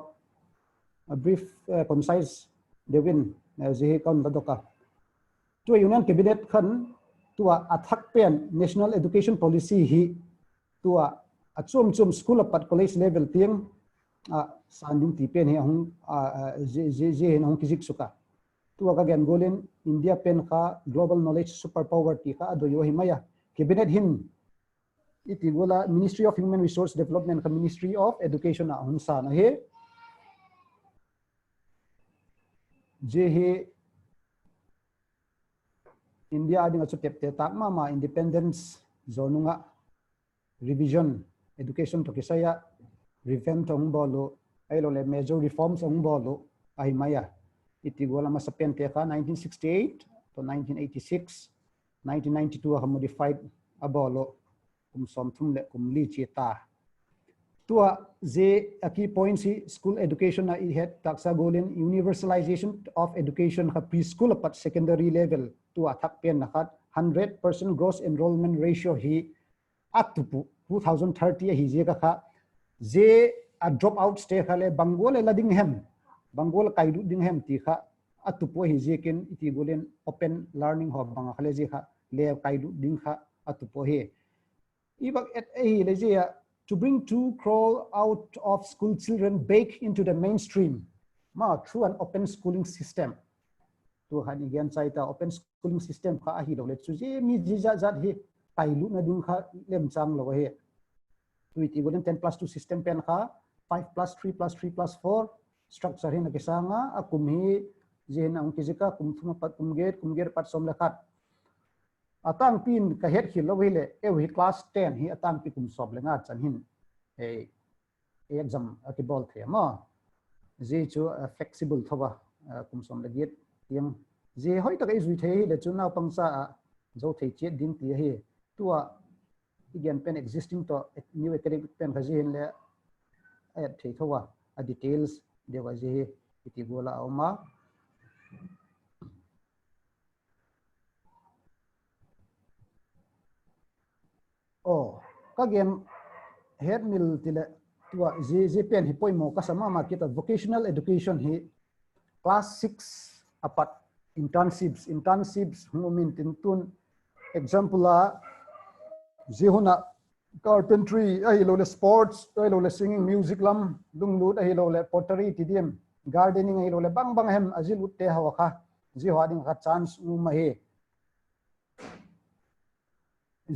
C: a brief concise devin je kon la doka to union cabinet khan tua athak pen national education policy hi tua achum chum school apat college level tiang sanding ti pen hi hung je hung kizik suka tua ka gen golin india pen kha global knowledge super power ti kha do yo himaya cabinet hin iti gola ministry of human resource development ka ministry of education a hun sa na he je he india ading achu tep te tak ma independence zonunga revision education to kisaya revamp tong bolo ailo le major reforms ong bolo ai maya iti gola ma sapen te kha 1968 to 1986 1992 ha modified abolo som thum le li chita tua je aki point si school education na I het taksa golin universalization of education ha preschool pat secondary level tua thak pen na khat 100% gross enrollment ratio hi up to 2030 hi je ka kha je a drop out stay khale bangol lading hem bangol kaidu ding hem ti kha atupo hi je ken iti golin open learning ho bang khale je kha le kaidu ding kha atupo he ibak at a leje to bring 2 crore out of school children back into the mainstream ma through an open schooling system to han again saita open schooling system kha hi lo le chu je mi ji za hi pailu na ding kha lem chang lo he tuiti golden 10+2 system pen kha 5+3+3+4 structure hin ke sanga akum hi je na ong kizika kum thuma pat kumger pat som lekhat atang pin ka het khil lo wile e class 10 hi atang pi kum sob lenga chan hin e exam ati bol the ma je chu flexible thoba kum som le get tiang je hoi ta kai zui the le chu na pangsa zo thei chet ding ti hi tua again pen existing to new academic pen kha je le at thei thowa a details de wa je iti gola oma oh ka game head mill tile tua ji pen hi poimo ka sama ma kita vocational education hi class 6 apat internships humin tin tun example la jihuna carpentry ai lo le sports ai lo le singing music lam lung lut ai lo le pottery tidim gardening ai lo le bang bang hem azil utte hawa kha ji hwading kha chance ma he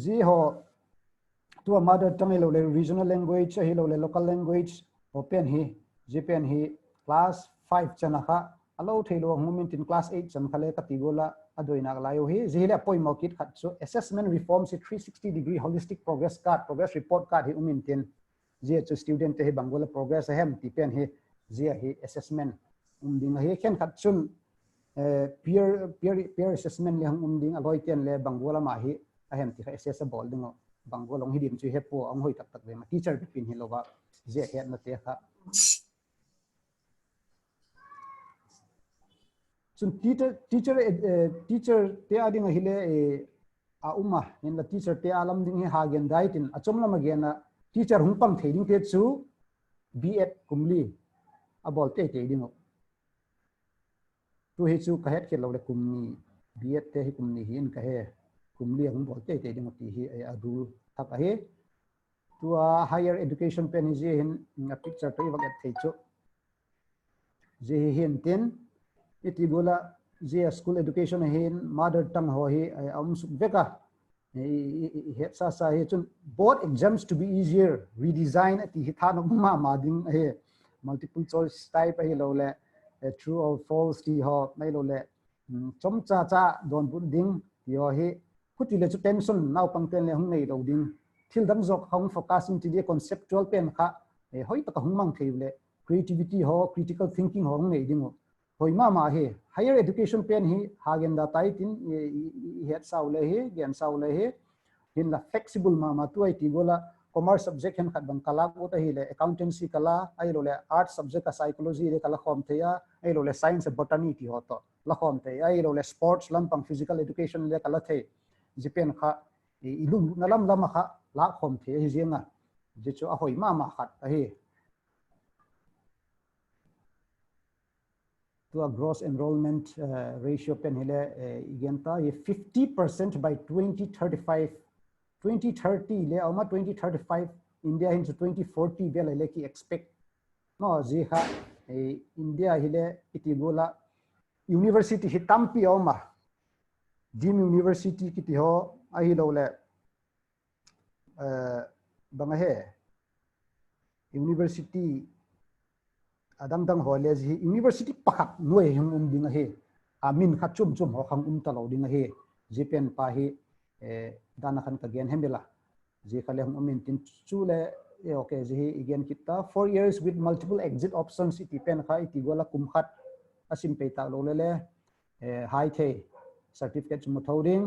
C: ji ho tua mother tongue lo le regional language ai lo le local language open hi ji pen hi class 5 chana kha alo thelo humin tin class 8 chan khale ka tigola adoina layo hi zile poi mokit khat so assessment reform si 360 degree holistic progress report card hi umin tin je chu student te hi bangola progress hem ti pen hi je hi assessment ding hi khen khat chun peer assessment le hang ding aloi ten le bangola ma hi ahem ti accessible ding bangola hi dim chu he po ang hoi tak tak le ma teacher pin hi lowa je he na te kha sun teacher te ading a hile a umma in la teacher te alam ding he hagen daitin achom lama gena teacher humpang theding te chu B.Ed kumli abol te ding tu he chu ka het ke lo le kumni B.Ed te hi kumni hin ka he kumli hum bol te ding ti hi adu thak a he tu a higher education pen hi je hin na picture te wak thei chu je hin tin iti bola je school education hin mother tongue ho hi suk veka he sa he chun board exams to be easier redesign ati hi than ma ding he multiple choice type hi lo le true or false ti ho mai lo le chom cha don bun ding yo hi khuti le chu tension nau pang ten le hung nei lo ding thil dam jok hong focusing ti de conceptual pen kha hoi ta hung mang thei le creativity ho critical thinking ho nei ding hoi ma he higher education pen hi hagen da tai tin het sau le hi gen sau le hi hin la flexible ma tu ai ti gola commerce subject hen khat bang kala ko ta hi le accountancy kala ai lo le art subject ka psychology le kala khom theya ai lo le science botany ti ho to la khom the ai lo le sports lam pang physical education le kala the jipen kha ilum nalam lama kha la khom the hi jenga je chu a hoi ma khat a hi to a gross enrollment ratio pen hele igenta ye 50% by 2030 le ama 2035 India into 2040 bela le ki expect no ji kha India hile itibola university hitampi oma Jim University kiti ho ahi lo le banga he university adang dang ho le ji university pakhat noi hum ding he amin kha chum ho khang ta lo ding he jipen pa hi dana khan ka gen hemela ji khale hum amin tin chu le okay ji again kita 4 years with multiple exit options iti pen kha iti gola kum khat asim pe ta lo le high the certificate mu thoding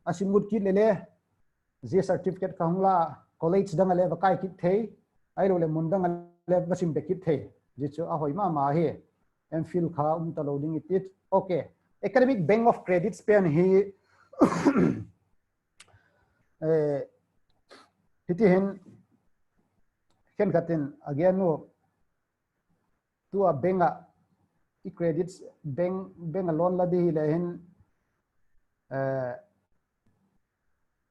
C: asim mut kit le ji certificate ka hungla college dang le ba kai kit the ai lo le mun dang le basim be kit the jichu a hoi ma he MPhil kha ta loading it okay academic bank of credits pen hi hiti hen ken katen again no to a benga I credits bank loan la di le hen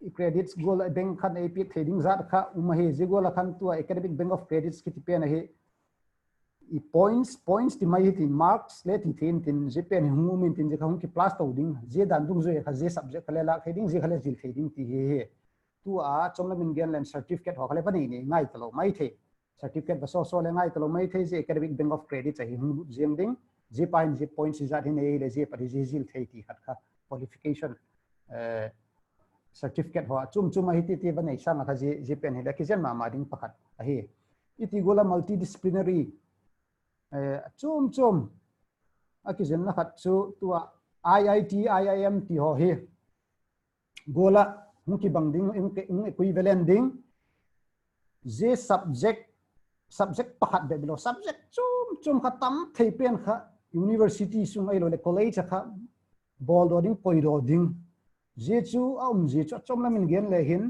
C: I credits goal bank khan AP trading zat kha umahi jigola khan to academic bank of credits kiti pen hi I points ti mai ti marks le ti tin jepen humin tin je khong ki plus to ding je dan dung zo kha je subject khale la khading je khale jil khading ti he tu a chomla min gen len certificate ho khale pani ni ngai talo mai the certificate ba so le ngai talo mai the je academic bank of credit chahi hum jeng ding je pain je points is that hin e le je pari je jil thei ti khat kha qualification certificate ho chum mai ti ba nei sang kha je pen he la ki jen ma ding pakhat a he iti gola multidisciplinary chum akizen na khat chu tua IIT IIM ti ho he gola muki bangding equivalent ding je subject pakhat be bilo subject chum khatam thei pen kha university sung ai lo le college kha bol do ding poi do ding je chu je chu chom la min gen le hin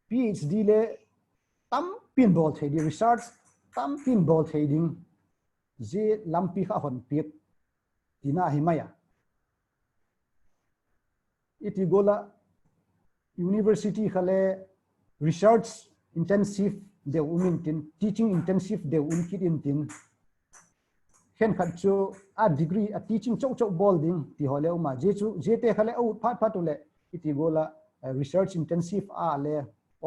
C: PhD le tam pin ball thei di research tam pin ball thei ding je lampi kha hon piek tina himaya iti gola university khale research intensive de umin tin teaching intensive de unkit in tin khen khat chu a degree a teaching chau chau ball ding ti hole uma je chu je te khale out phat phat ule iti gola research intensive a le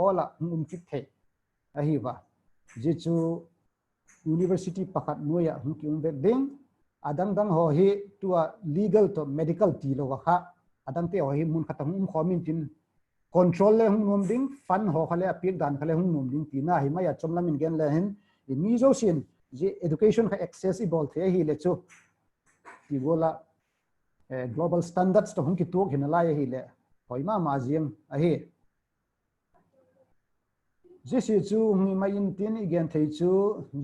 C: ola kit the a hi wa je chu university pakhat noya hungki umbe ding adang dang ho hi tua legal to medical ti lo wa kha adang te ho hi mun khatam khomin tin control le hung nom ding fan ho khale apik dan khale hung nom ding tina hi maya chomlamin gen le hin mi zo sin je education kha accessible the hi le chu ti gola global standards to hung ki tok hin la hi le hoima ma jiam a hi je si chu mi mai in tin igen thei chu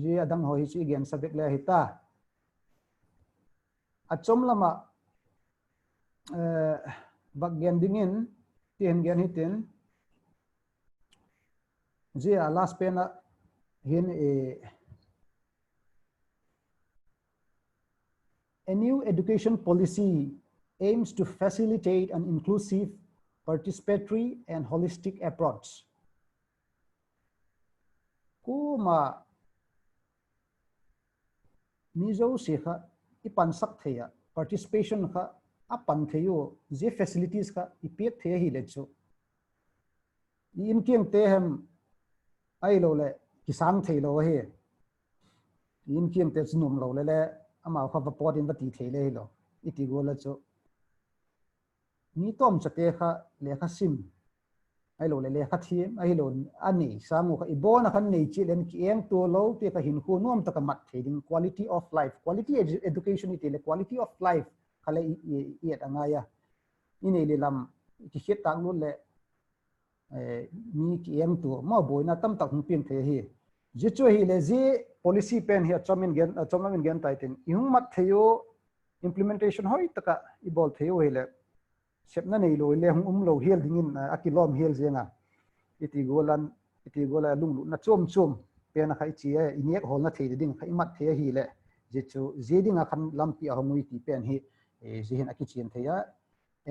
C: je adang ho hi chu igen sabek le hita a chomlama bak gen dingin ten gen hitin je a last pena hin a new education policy aims to facilitate an inclusive, participatory and holistic approach. Kuma mizo sikha ipan sak theya participation kha apan theyo je facilities kha ipek the hi lechu in kieng te hem ai lo le kisang thei lo he in kieng te snum lo le ama kha va pot in va ti thei le lo iti go la chu ni tom chate kha le kha sim ai lo le kha thiem ai lo ani samu kha ibona khan nei chi len ki eng to lo te ka hin khu nom ta ka mat theding quality of life quality education ite le quality of life khale i angaya ine le lam ki het tang lu le mi ki eng to ma boina tam tak hung pin the hi je cho hi le je policy pen hi chomin gen taitin ihung mat theyo implementation hoi taka i bol theyo hi le sepna nei lo le hung lo hel dingin akilom hel zenga iti gola lung lu na chom pen khai chi e inek hol na thei ding khai mat the hi le je chu je ding a khan lampi a hongui ti pen hi je hin akichen theya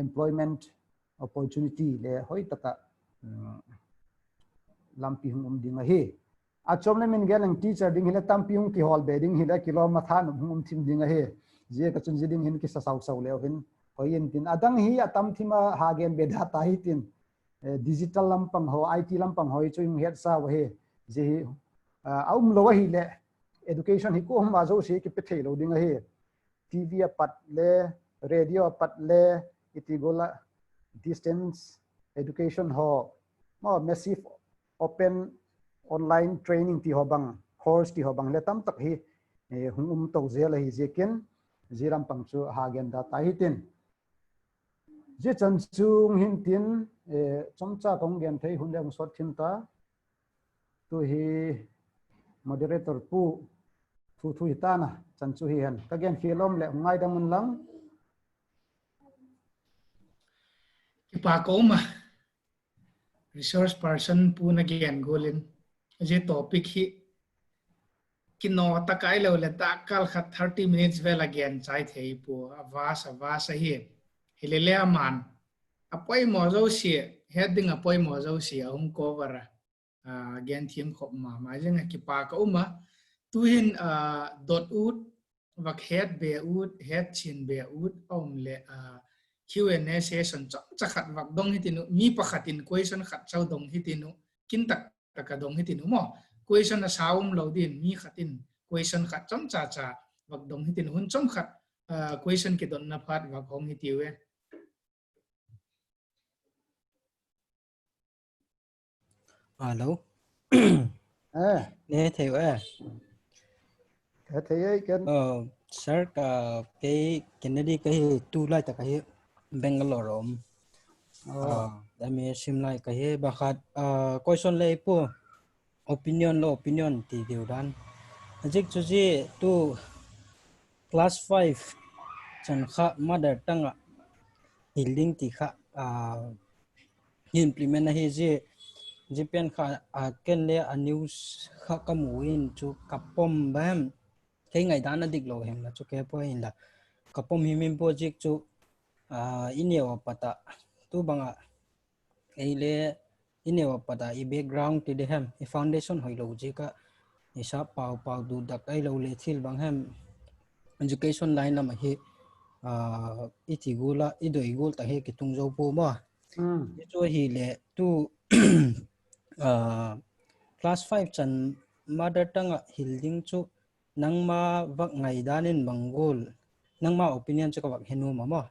C: employment opportunity le hoi taka lampi hung ding a hi a chomle min gelang teacher ding hila tampi hung ki hol be ding hila kilo ma than hum thim ding a hi je ka chun ding hin ki sa sau le hin hoin tin adang hi atam thima ha gen be data hi tin digital lampang ho IT lampang hoi chung het sa wa he je aum lo hi le education hi ko ma zo se ki pe thei lo ding a he TV pat le radio pat le iti gola distance education ho mo massive open online training ti ho bang course ti ho bang le tam tak hi hung to zel hi je ken jiram pang chu ha gen data hi tin je chan chung hin tin chomcha kong gen thei hun leng sot thim ta tu hi moderator pu thu hi ta na chan chu hi han ka gen khilom le ngai dang mun lang
A: Kipa ko ma resource person pu na gen golin je topic hi kino takai lo le takal khat 30 minutes vel again chai thei pu avasa hi hilele aman apoi mo zo si heading apoi mo zo si hum cover again thim khop ma jeng ki pa ka uma tuhin dot ut vak head be ut head chin be ut le Q&A session chakhat vak dong hitinu mi pakhatin question khat chau dong hitinu kin tak taka dong hitinu mo question na saum lo din mi khatin question khat chom cha vak dong hitin hun chom khat question ki don na phat vak hom hitiwe
E: Alo. Nghe theo
C: thei ken
E: sir cái Kennedy cái tu lại ta cái Bangalore om dami sim lại cái bakhat question lay po opinion ti điều dan ajik chuji tu class 5 chan kha mother tongue healing ti kha implement na he je Japan kha ken le a news kha kamuin chu kapom bam cái ngày đó nó địch lộ hem là chu ke point là kapom himin project chu inewa pata tu banga eile inewa pata I background ti de hem I foundation hoi lo ji ka isa pau pau du dak ai lo le thil bang hem education line lam hi itigula idoigul ta he kitung zo po ma cho hi le tu class 5 chan mother tongue hilding chu nangma vak ngai danin mangol nangma opinion chu ka vak henu ma ma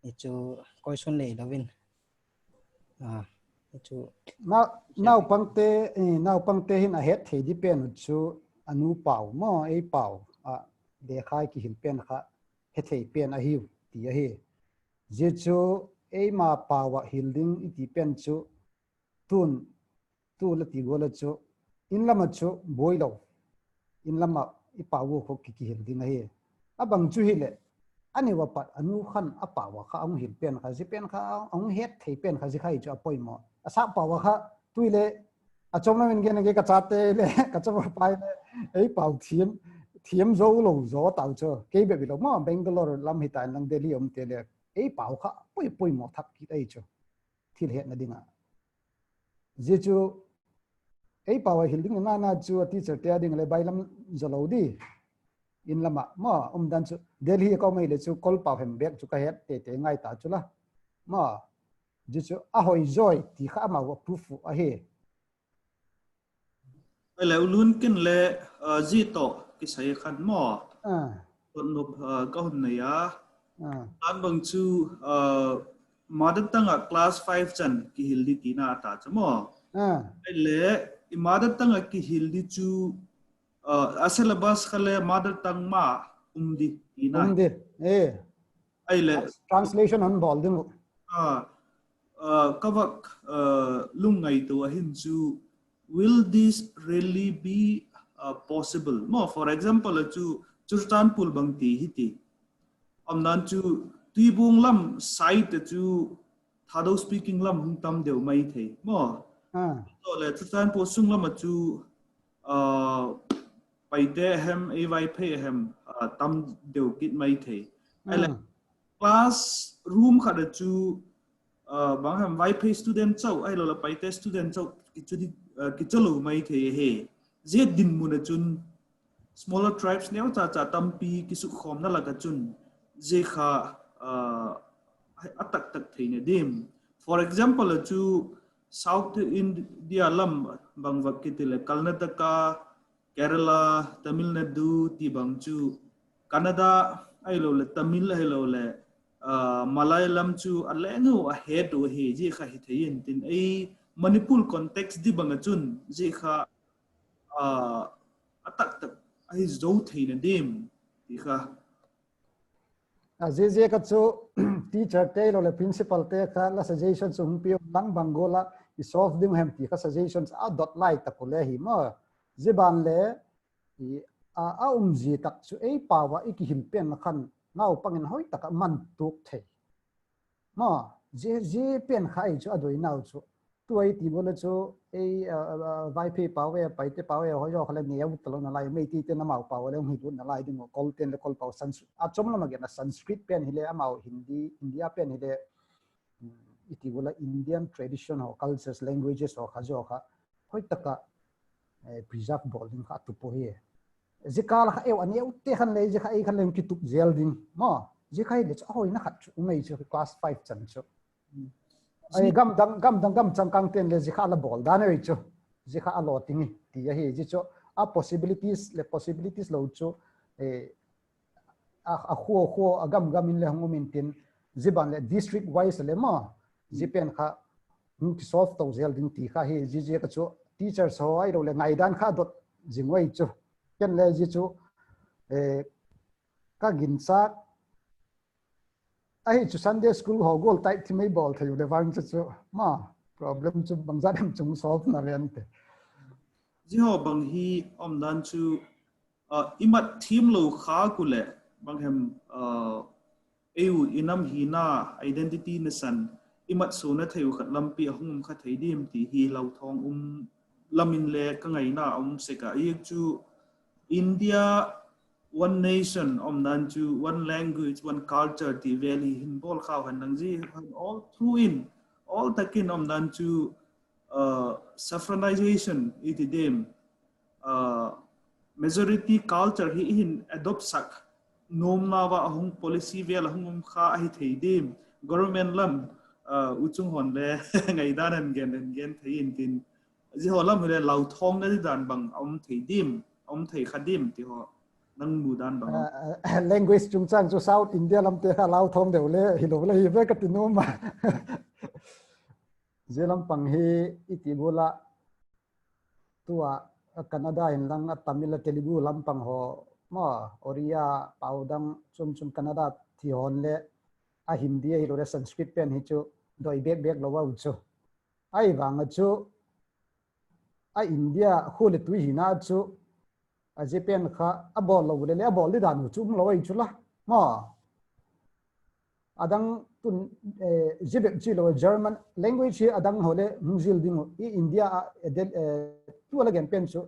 E: ichu question le lovin ichu
C: now pangte hin a het the di pen chu anu pau mo ei pau de khai ki hil pen kha he thei pen a hiu ti a he je chu ei ma pawa hilding iti pen chu tun tu la ti gola chu in lama chu boilo in lama I pawu ko ki hilding a he abang chu hi le ani wa pat anu khan a pawa kha ang hil pen kha ji pen kha ang het thei pen kha ji khai chu apoi mo asa pawa kha tuile a chomna min gen ge ka chate le ka chwa pai le ei pau thiam zo lo zo tau cho ke be bi lo ma Bangalore lam hi tai nang Delhi om te le ei pau kha poi mo thap ki ai cho thil het na dinga je chu ei pau hilding na chu teacher te ding le bailam zalo di in lama ma dan chu Delhi ko mai le chu kol pau hem bek chu ka het te ngai ta chu la ma je chu a hoi joy ti kha ma wa proof a he
D: le ulun kin le ji to ki sai khan mo ton no ka hun na ya an bang chu mother tongue class 5 chan ki hildi ti na ta chamo le mother tongue ki hildi chu a syllabus khale mother tongue ma umdi ina ai le
C: translation on bol ding
D: kawak lungai to hin chu will this really be possible more for example chu chustan pul bang ti hiti amnan chu tibung lam site chu thado speaking lam hung tam deu mai the mo to le chustan po sung lam chu paite hem ai phe hem tam deu kit mai the ai class room khada chu bang ham vai phe student chau ai lo la paite student chau ki chalo mai the he je din mun chun smaller tribes neu cha tampi ki su khom na laga chun je kha atak tak theine dim for example chu south India lam bang vakitile Karnataka Kerala Tamil Nadu ti bang chu Canada ai lo le Tamil ai lo le Malayalam chu alengu a head o he je kha hi thein tin ai Manipur context di bang chun je kha atak tak ai zo thein dim ti kha
C: je ka chu teacher te lo le principal te kha la suggestion chung pi lang bangola I solve dim hem ti kha suggestions a dot like ta ko le hi mo je ban le a ji tak chu ei pawa iki him pen khan nau pangin hoi taka man tuk the mo je pen khai chu adoi nau chu tuai ti bola chu ei vai phe pawe paite pawe ho yo khala ne u tlo na lai mei ti te na mau pawe le hi tu na lai ding kol ten le kol paw sanskrit a chom na ma ge na sanskrit pen hile amau hindi india pen hile iti bola Indian tradition or cultures languages or khajo kha hoi taka preserve bolding kha tu po he zikal kha eu ani u te khan le je kha ei khan lem ki tuk zel ding mo je khai le hoi na khat ngai chu class 5 chan chu ai gam chang kang ten le je kha la bol da nei chu je kha a lo ting ti ya he je chu a possibilities lo chu a kho a gam in le hong min tin ziban le district wise le mo jipen kha ki solve to zel ding ti kha he je ka chu teachers ho ai ro le ngai dan kha dot jingwei chu ken le ji chu ka gin sa ai chu Sunday school ho gol tai thi mai bol thayu le wang chu ma problem chu bangza dem chung solve na ren te
D: ji ho bang hi om dan chu imat thim lo kha ku le bang hem eu inam hi na identity na san imat so na theu khat lampi ahum kha thei dim ti hi lau thong lamin le ka ngai na seka yek chu India one nation nan chu one language one culture ti valley hin bol khaw han nang ji all through in all takin nan chu saffronization iti dem majority culture hi in adopt sak nom nawa ahung policy vel ahung kha hi thei dem government lam uchung hon le ngai danan gen thei in tin ji holam le lau thong na dan bang thei dim thei khadim ti ho nang mu dan bang
C: language chung chang chu South India lam te kha lau thong deu le hi lo le hi ve ka ti nom ma jelam pang hi iti bola tua Canada in lang Tamil Telugu lampang ho mo Oriya paudang chum Canada thi hon le a Hindi hi lo Sanskrit pen hi chu doi bek lo wa chu ai wang chu a India khole tu hi na chu a Japan kha a bol lo le a bol li dan chu lo ai chu la mo adang tun jibek chi lo German language hi adang hole mungzil ding i India tu again pen chu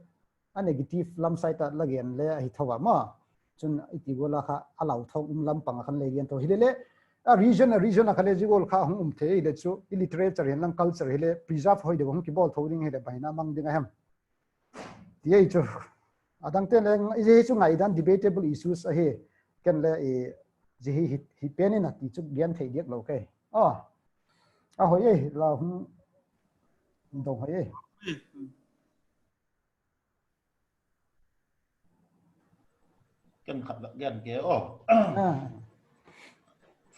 C: a negative lam side ta again le hi thawa ma chun iti gola kha alau thong lam pang khan le gen to hi le a region a khale ji gol kha hum the le chu literature hen lang culture hele preserve hoi de hom ki bol thoring hele baina mang ding hem ti chu adang te leng i chu ngai dan debatable issues a he ken le ji hi pen na ti chu gen thei diak lo ke a hoi e la hum dong hoi e
F: kan khat gan ke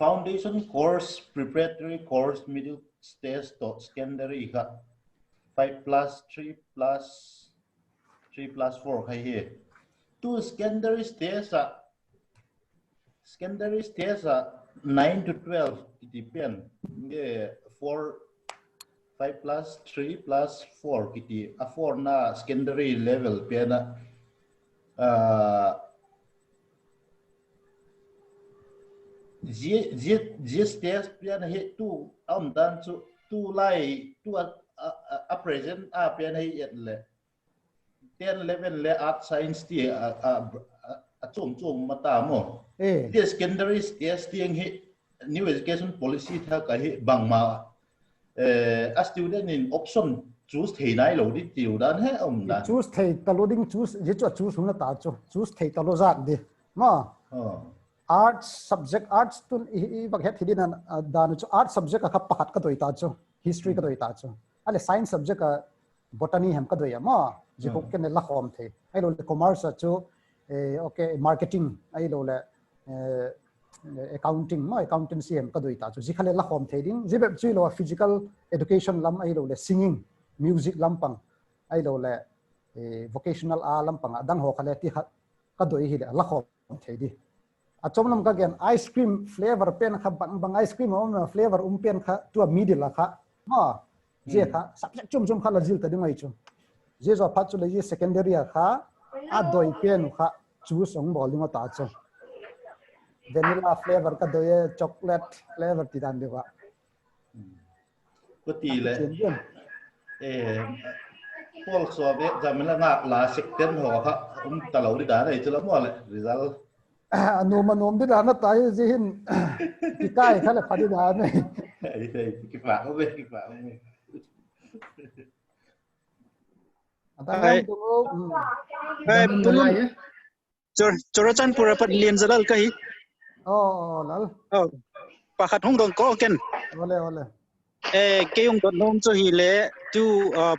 F: foundation course preparatory course middle stage to secondary ka 5+3+3+4 khai he to secondary stage 9 to 12 it depend nge 5+3+4 kiti a 4 na secondary level pena stage pian he tu dan chu tu lai tu a present a pian he yet le 10 11 le art science ti a chom mata mo the secondary stage tiang he new education policy tha ka he bangma a student in option choose thei nai lo di tiu dan he dan
C: choose thei taloding choose je choose huna ta choose thei talo zat de ma arts subject arts tun I baghet hidin dan chu art subject ka pahat ka doi ta chu history ka doi ta chu ale science subject ka botany hem ka doi ma je ko ken la khom the ai lo commerce chu okay marketing ai lo le accounting ma accountancy hem ka doi ta chu ji khale la khom the ding je be chu lo physical education lam ai lo le singing music lampang ai lo le vocational a lampang dang ho khale ti ka doi hi la khom the di achom lam ka gen ice cream flavor pen kha bang ice cream flavor pen kha tu middle la kha ma je kha subject chum kha la jil ta ding ai chu je zo phat chu le je secondary kha a doi pen kha chu song bowling ta chu vanilla flavor ka doi chocolate flavor ti dan de wa
F: ko ti le Paul so be jamela nga la second ho kha ta lo di da dai chu la mo le result
C: nom đi ra nó tay gì hin cái tay khá là phải đi ra này
F: cái phản không biết
G: Chorachan pura pat lian zalal kai
C: lal
G: pakhat hong dong ko ken
C: ole
G: keyong dot nom cho hi le tu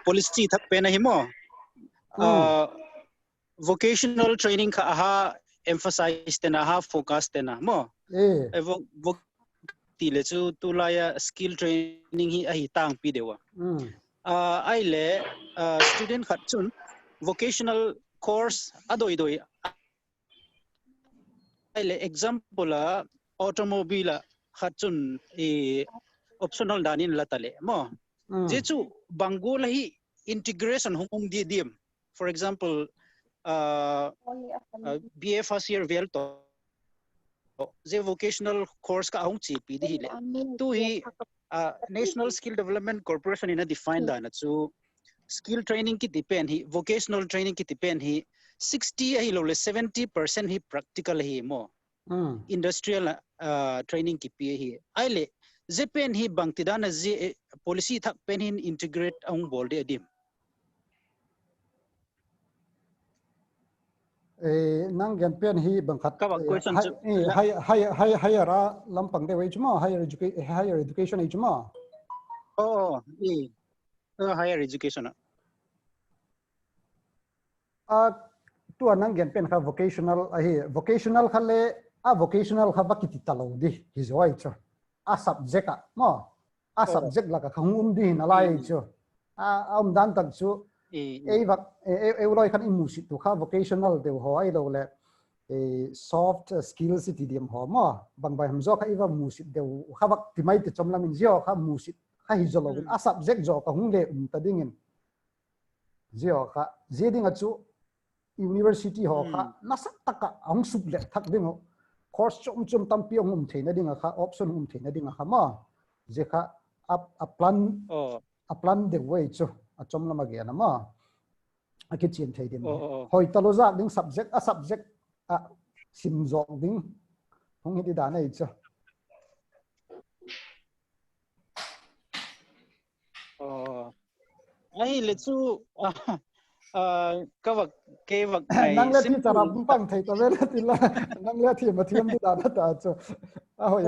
G: policy thak pe na hi mo vocational training kha ha emphasize tena ha focus tena mo ti le chu tu la ya skill training hi ai tang pi dewa ai le student khat chun vocational course adoi ai le example automobile khat chun optional danin la tale mo je chu bangol hi integration hum di dim for example BA first year velto je vocational course ka ahong chi pi di le tu hi National Skill Development Corporation ina define da na chu skill training ki depend hi vocational training ki depend hi 60 hi lo le 70% hi practical hi mo industrial training ki pi hi ai le je pen hi bangtida na je policy thak pen hin integrate ang bol de dim
C: nang gen pen hi bangkhat
G: Kawa question
C: higher lampang de wei chuma higher education ai chuma
G: higher education
C: tu nang gen pen kha vocational vocational khale vocational kha bakiti talo di hi zoi cho subject mo subject la ka khangum di na lai cho dan tak chu loi khan imusi tu kha vocational de ho ai lo le soft skills ti dim ho mo bang bai ham zo kha iwa musi de kha bak ti mai ti chomlam in zio kha musi kha hi zo lo subject zo ka hung le ta dingin zio kha zeding chu university ho kha nasak taka ang sup le thak dingo course chum tampi ngum theina dinga kha option theina dinga kha ma je kha a plan de way chu a chom lama ge na ma a ki chen thei dim hoi talo za ding subject sim zo ding hong hi da nei chu
G: ai le chu kawak kewak
C: nang le ti tarap pang thei ta ve ti la nang le thi ma thiam ti da ta chu a hoi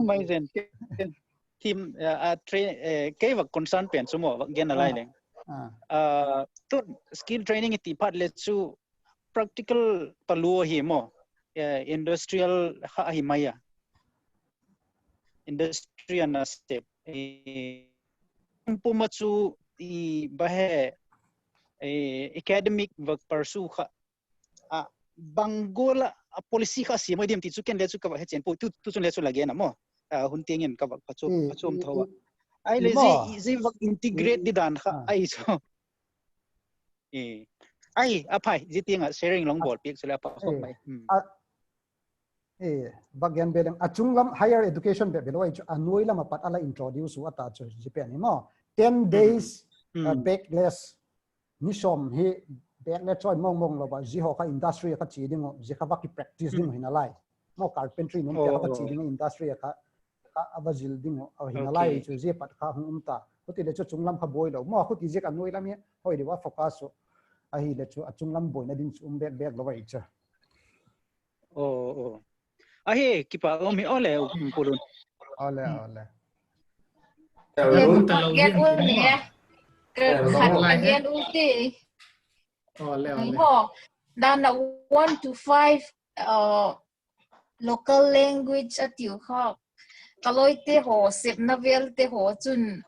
G: mai zen team kewak concern pen sumo gen alai leng to skill training ti phat le chu practical palu hi mo industrial hi maya industry and step puma chu I bahe academic work pursue kha bangola policy kha si medium ti chu ken le chu ka he chen po tu chu le chu lage na mo hun tengin ka bak pachom thawa ai le ji work integrate di dan kha ai so ai apai ji tinga sharing long ball pik sela pa khok mai
C: bagyan bedang achunglam higher education be beloi chu anoi lama pat ala introduce ata chu jipen mo 10 days backless nisom he backless choi mong lo ba ji ho kha industry kha chi ding ji kha ki practice ding hina lai mo carpentry num te kha chi ding industry kha abazil ding hina lai chu je pat kha hum ta huti le chu chunglam kha boi lo mo huti je ka noi lam he hoi de wa focus so a hi le chu achunglam boi na din chu back lo wai cha
G: ahe kipa omi ole pulun
C: ole
A: Run talo
H: Get
A: yin
H: un nè. Get un ti.
A: ole
H: Dan 1 to 5 local language at you ha. Kaloi te ho sip novel te ho chun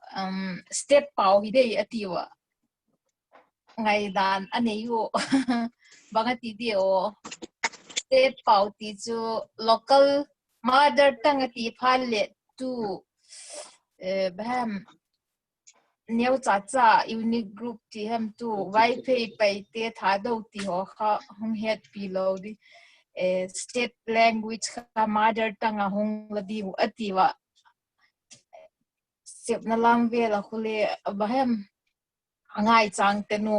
H: step pau hi dei at you. Ngai dan ane yo. Bangati dio step pau ti chu local mother tongue ti phalet tu bham neu cha unique group ti ham tu vai pai te tha do ti ho kha hum het pi lo di state language kha mother tongue hong la di atiwa sep na lang ve la khule bham angai chang te no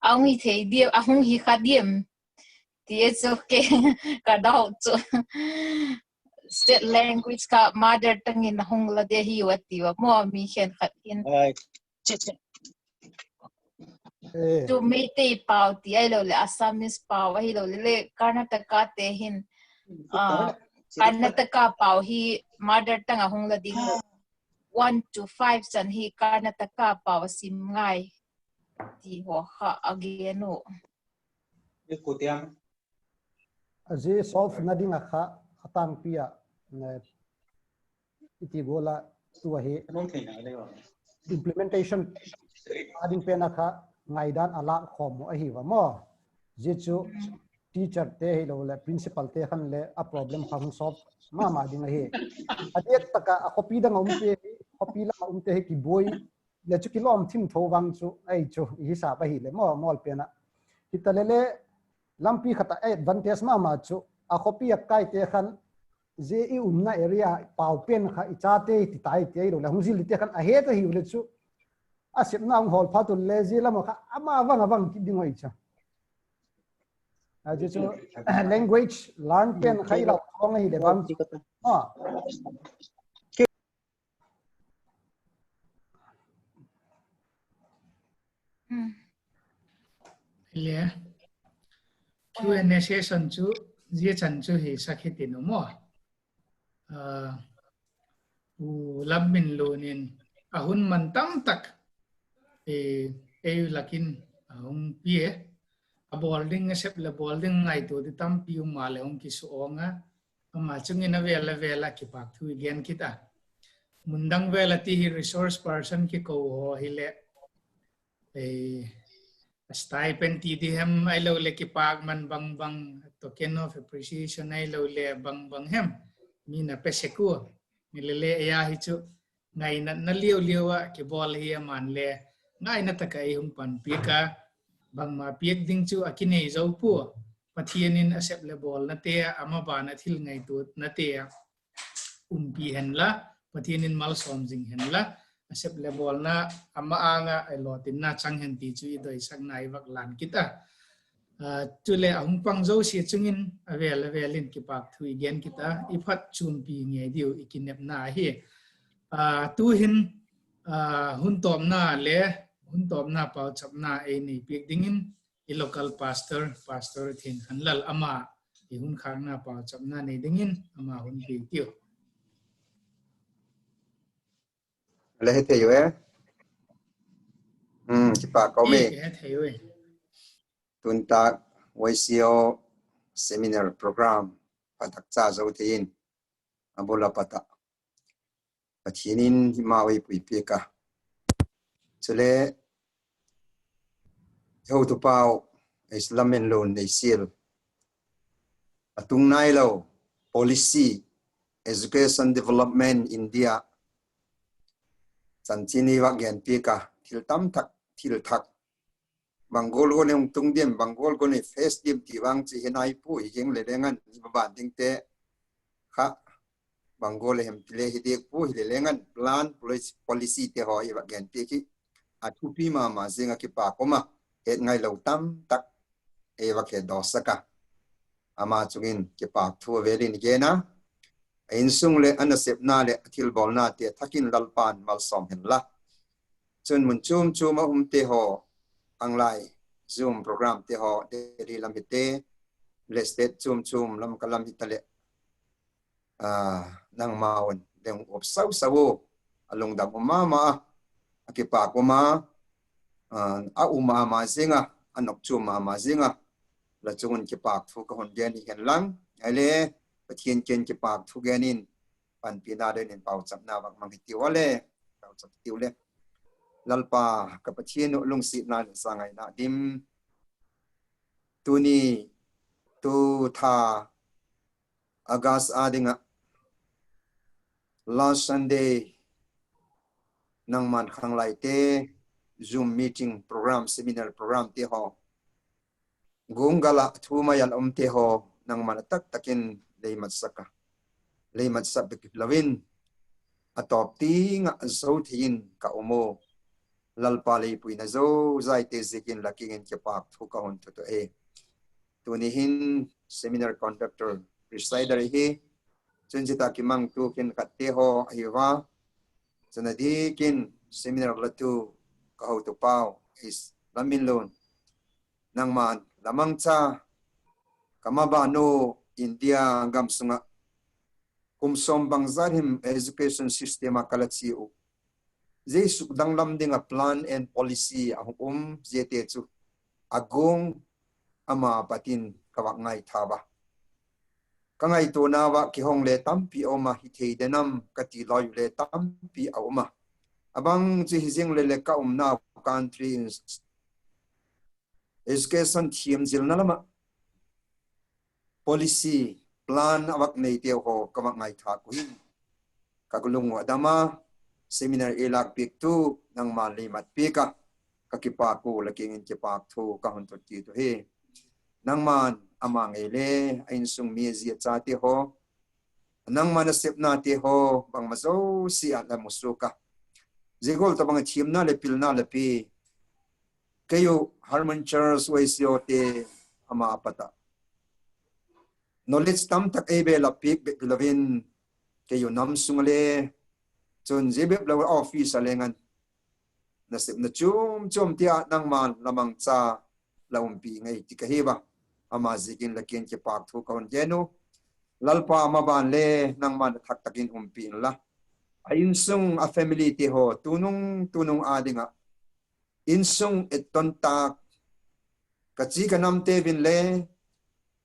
H: ang hi thei di ahung hi kha diem ti it's okay ka dau chu state language ka mother tongue in hong la de hi wati wa mo mi khen khat in tu me te pau ti ai lo le Assamese pau ai lo le Karnataka te hin Karnataka pau hi mother tongue hong la ding 1 to 5 san hi Karnataka pau sim ngai ti ho kha ageno
G: kutiam
C: aje solve nading kha khatang pia iti gola tu he implementation ading pena kha ngaidan ala khom a hi wa mo je chu teacher te he lo le principal te khan le a problem khang solve ma ding he adiet taka a copy da ngom te copy la te ki boy le chu kilom thim thowang chu ai chu hi sa ba hi le mo mol pena hitalele lampi khata advantage ma chu a copy a kai te khan je i umna area pau pen kha ichate ti tai te ro la hungzi lite kan a he ta hi ule chu a sep na hol phatul le je lama kha ama awang ki dingoi cha a je chu language learn pen khai la thong hi le bang ha
A: le Q&A session chu je chan chu hi sakhitin mo u labmin lonin ahun man tam tak e lakin ahung pie a boarding sep le boarding ngai to di tam piu ma le ong ki so nga ma chungin a vela vela ki pak thu gen kita mundang vela ti hi resource person ki ko ho hi le e stipend ti di hem ai lo le ki pak man bang bang token of appreciation ai lo le bang bang hem mi na peseku ni le ya hi chu ngai na liu liu a ki bol hi man le ngai na ta kai hum pan pi ka bang ma piek ding chu akine zo pu pathianin accept le bol na te ama ba na thil ngai tu na te pi hen la pathianin mal som jing hen la accept le bol na ama anga ai lo tin na chang hen ti chu i doi sak nai wak lan kita chu le hum pang zo si chungin avelin ki pak thui gen kita i phat chun pi nge diu ikinep na hi tu hin hun tom na le hun tom na pau chap na e ni pik dingin i local pastor thin hanlal ama i hun khang na pau chap na nei dingin ama hun pi tiu
I: le he yo ki pa ko me
A: he thei
I: tun ta waisio seminar program patak cha zo tin abola pata pathinin ma wei pui pe ka chule ho tu pau islamen lon nei sil atung nai lo policy education development India sanchini wa gen pe ka thil tam thak thil thak bangol ko ne tung dem bangol ko ne face dim ti wang chi henai pu hi geng le lengan ban ding te kha bangol hem ple hi dek pu hi le lengan plan policy te ho i wa gen pe ki a thu pi ma zinga ki pa ko ma et ngai lo tam tak e wa ke do saka ama chungin ki pa thu ve rin ge na in sung le anasep na le thil bol na te thakin lalpan mal som hen la chun mun chum chuma te ho anglai zoom program te ho de ri lam te le state chum lam kalam hitale nang maun deng op sau along da ma akipa ko ma a ma zinga anok ma zinga la chungun ki pak thu ka hon gen hen lang ale pathian ken ki pak thu genin pan pina de nen pau chap na wak mang ti wale pau chap ti le lalpa ka pathian lung si na sangai na dim tuni tu tha agas adinga last Sunday nang man khang lai te zoom meeting program seminar program te ho gungala thuma yan te ho nang man tak takin leimat sab lawin atop ti nga zo thin ka omo lalpa le puina zo zai te zikin laking ke pak thu ka hon to e tunihin seminar conductor presider hi chunjita kimang tu kin katte ho hiwa sanadi kin seminar latu ka ho to pau is lamin lon nang man lamang cha kamaba no India gam sunga kumsom bangzarim education system akalachi u jesu danglam dinga plan and policy ahum jete chu agong ama patin kawak ngai thaba kangai to na wa ki hong le tampi oma hi thei denam kati loi le tampi oma abang chi hijing le ka na country education team jil na lama policy plan awak nei te ho kamak ngai tha ku hin kakulung adama seminar elak pik tu nang mali mat pika kakipa ko laking in kipak thu ka hon to ti to he nang man amang ele ain sung mi zia cha ti ho nang mana sep na te ho bang mazo si ala musuka zigol to bang chim na le pil na le pi kayo harmon church waisyo te ama apata knowledge tam tak ebe la pik be bilovin kayo nam sungale chun jebe lo office alengan na sep na chum tia nang man lamang cha laumpi ngai ti ka heba ama zikin lakin ke pak thu kaun genu lalpa maban le nang man thak takin umpi la ainsung a family ti ho tunung adinga insung eton tak kachi kanam te vin le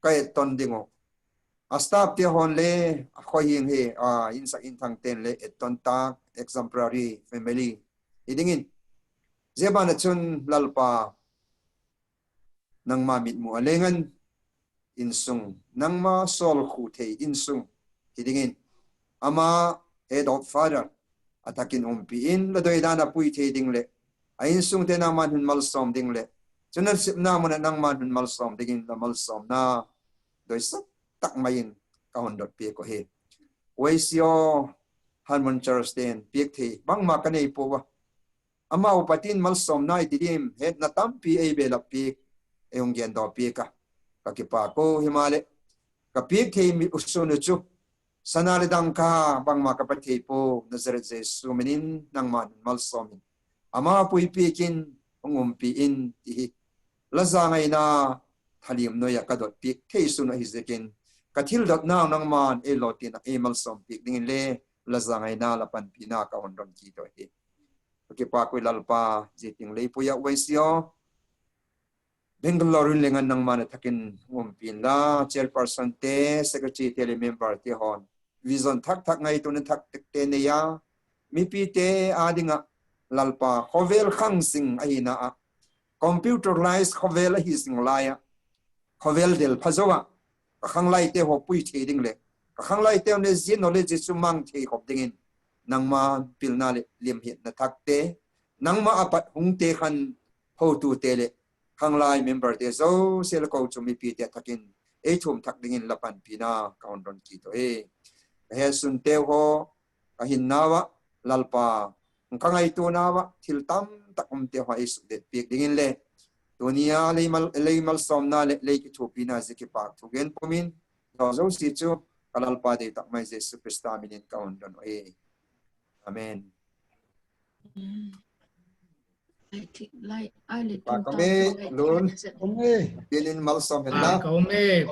I: ka eton dingo astap te hon le khoying he insa in thang ten le eton tak exemplary family idingin zebana chun lalpa nang mamit mu alengan insung nang ma sol khu the insung hidingin ama head of father atakin umpi in la doi dana pui the ding le ain sung te nang man hun mal som ding le chunan sip na mon nang man hun mal som dingin la mal som na doi sak tak main ka hon dot pe ko he waisyo hanmon charsten pek the bang ma kanei po wa ama upatin mal som na idim het na tampi ei be la pek eung gen do pe ka kakipa ko himale kapik the mi usunu chu sanale dang ka bang ma kapathe po nazaret jesu menin nang man mal somin ama pui pikin pi in ti laza ngai na thalim no ya kadot pik the sunu hizekin kathil dot na nang man e lotin e mal som pik ding le laza ngai na lapan pina ka ondon ki to he kakipa ko lalpa jiting le puya waisyo Bangalore lengan nang mana takin ngumpin la chairperson te secretary tele member te hon vision thak ngai tu thak te ne ya mi pi te adinga lalpa khovel khang sing aina a computerized khovel hi sing laya khovel del phazowa khang lai te ho pui the ding le khang lai te ne zin knowledge chu mang the khop dingin nang ma pilna le lim hit na thak te nang ma apat hung te khan ho tu te le khang lai member te zo sel ko chumi pi te thakin e thum thak dingin lapan pina kaun ron ki to e he sun te ho ka hin nawa lalpa kangai tu nawa thil tam takum te ho is de pi dingin le dunia leimal somna le ki thu pina ziki pa thu gen pomin zo si chu kalalpa de tak mai je superstar minin kaun ron e amen
H: I let
I: kami lun pinin mal som hela
A: Kaume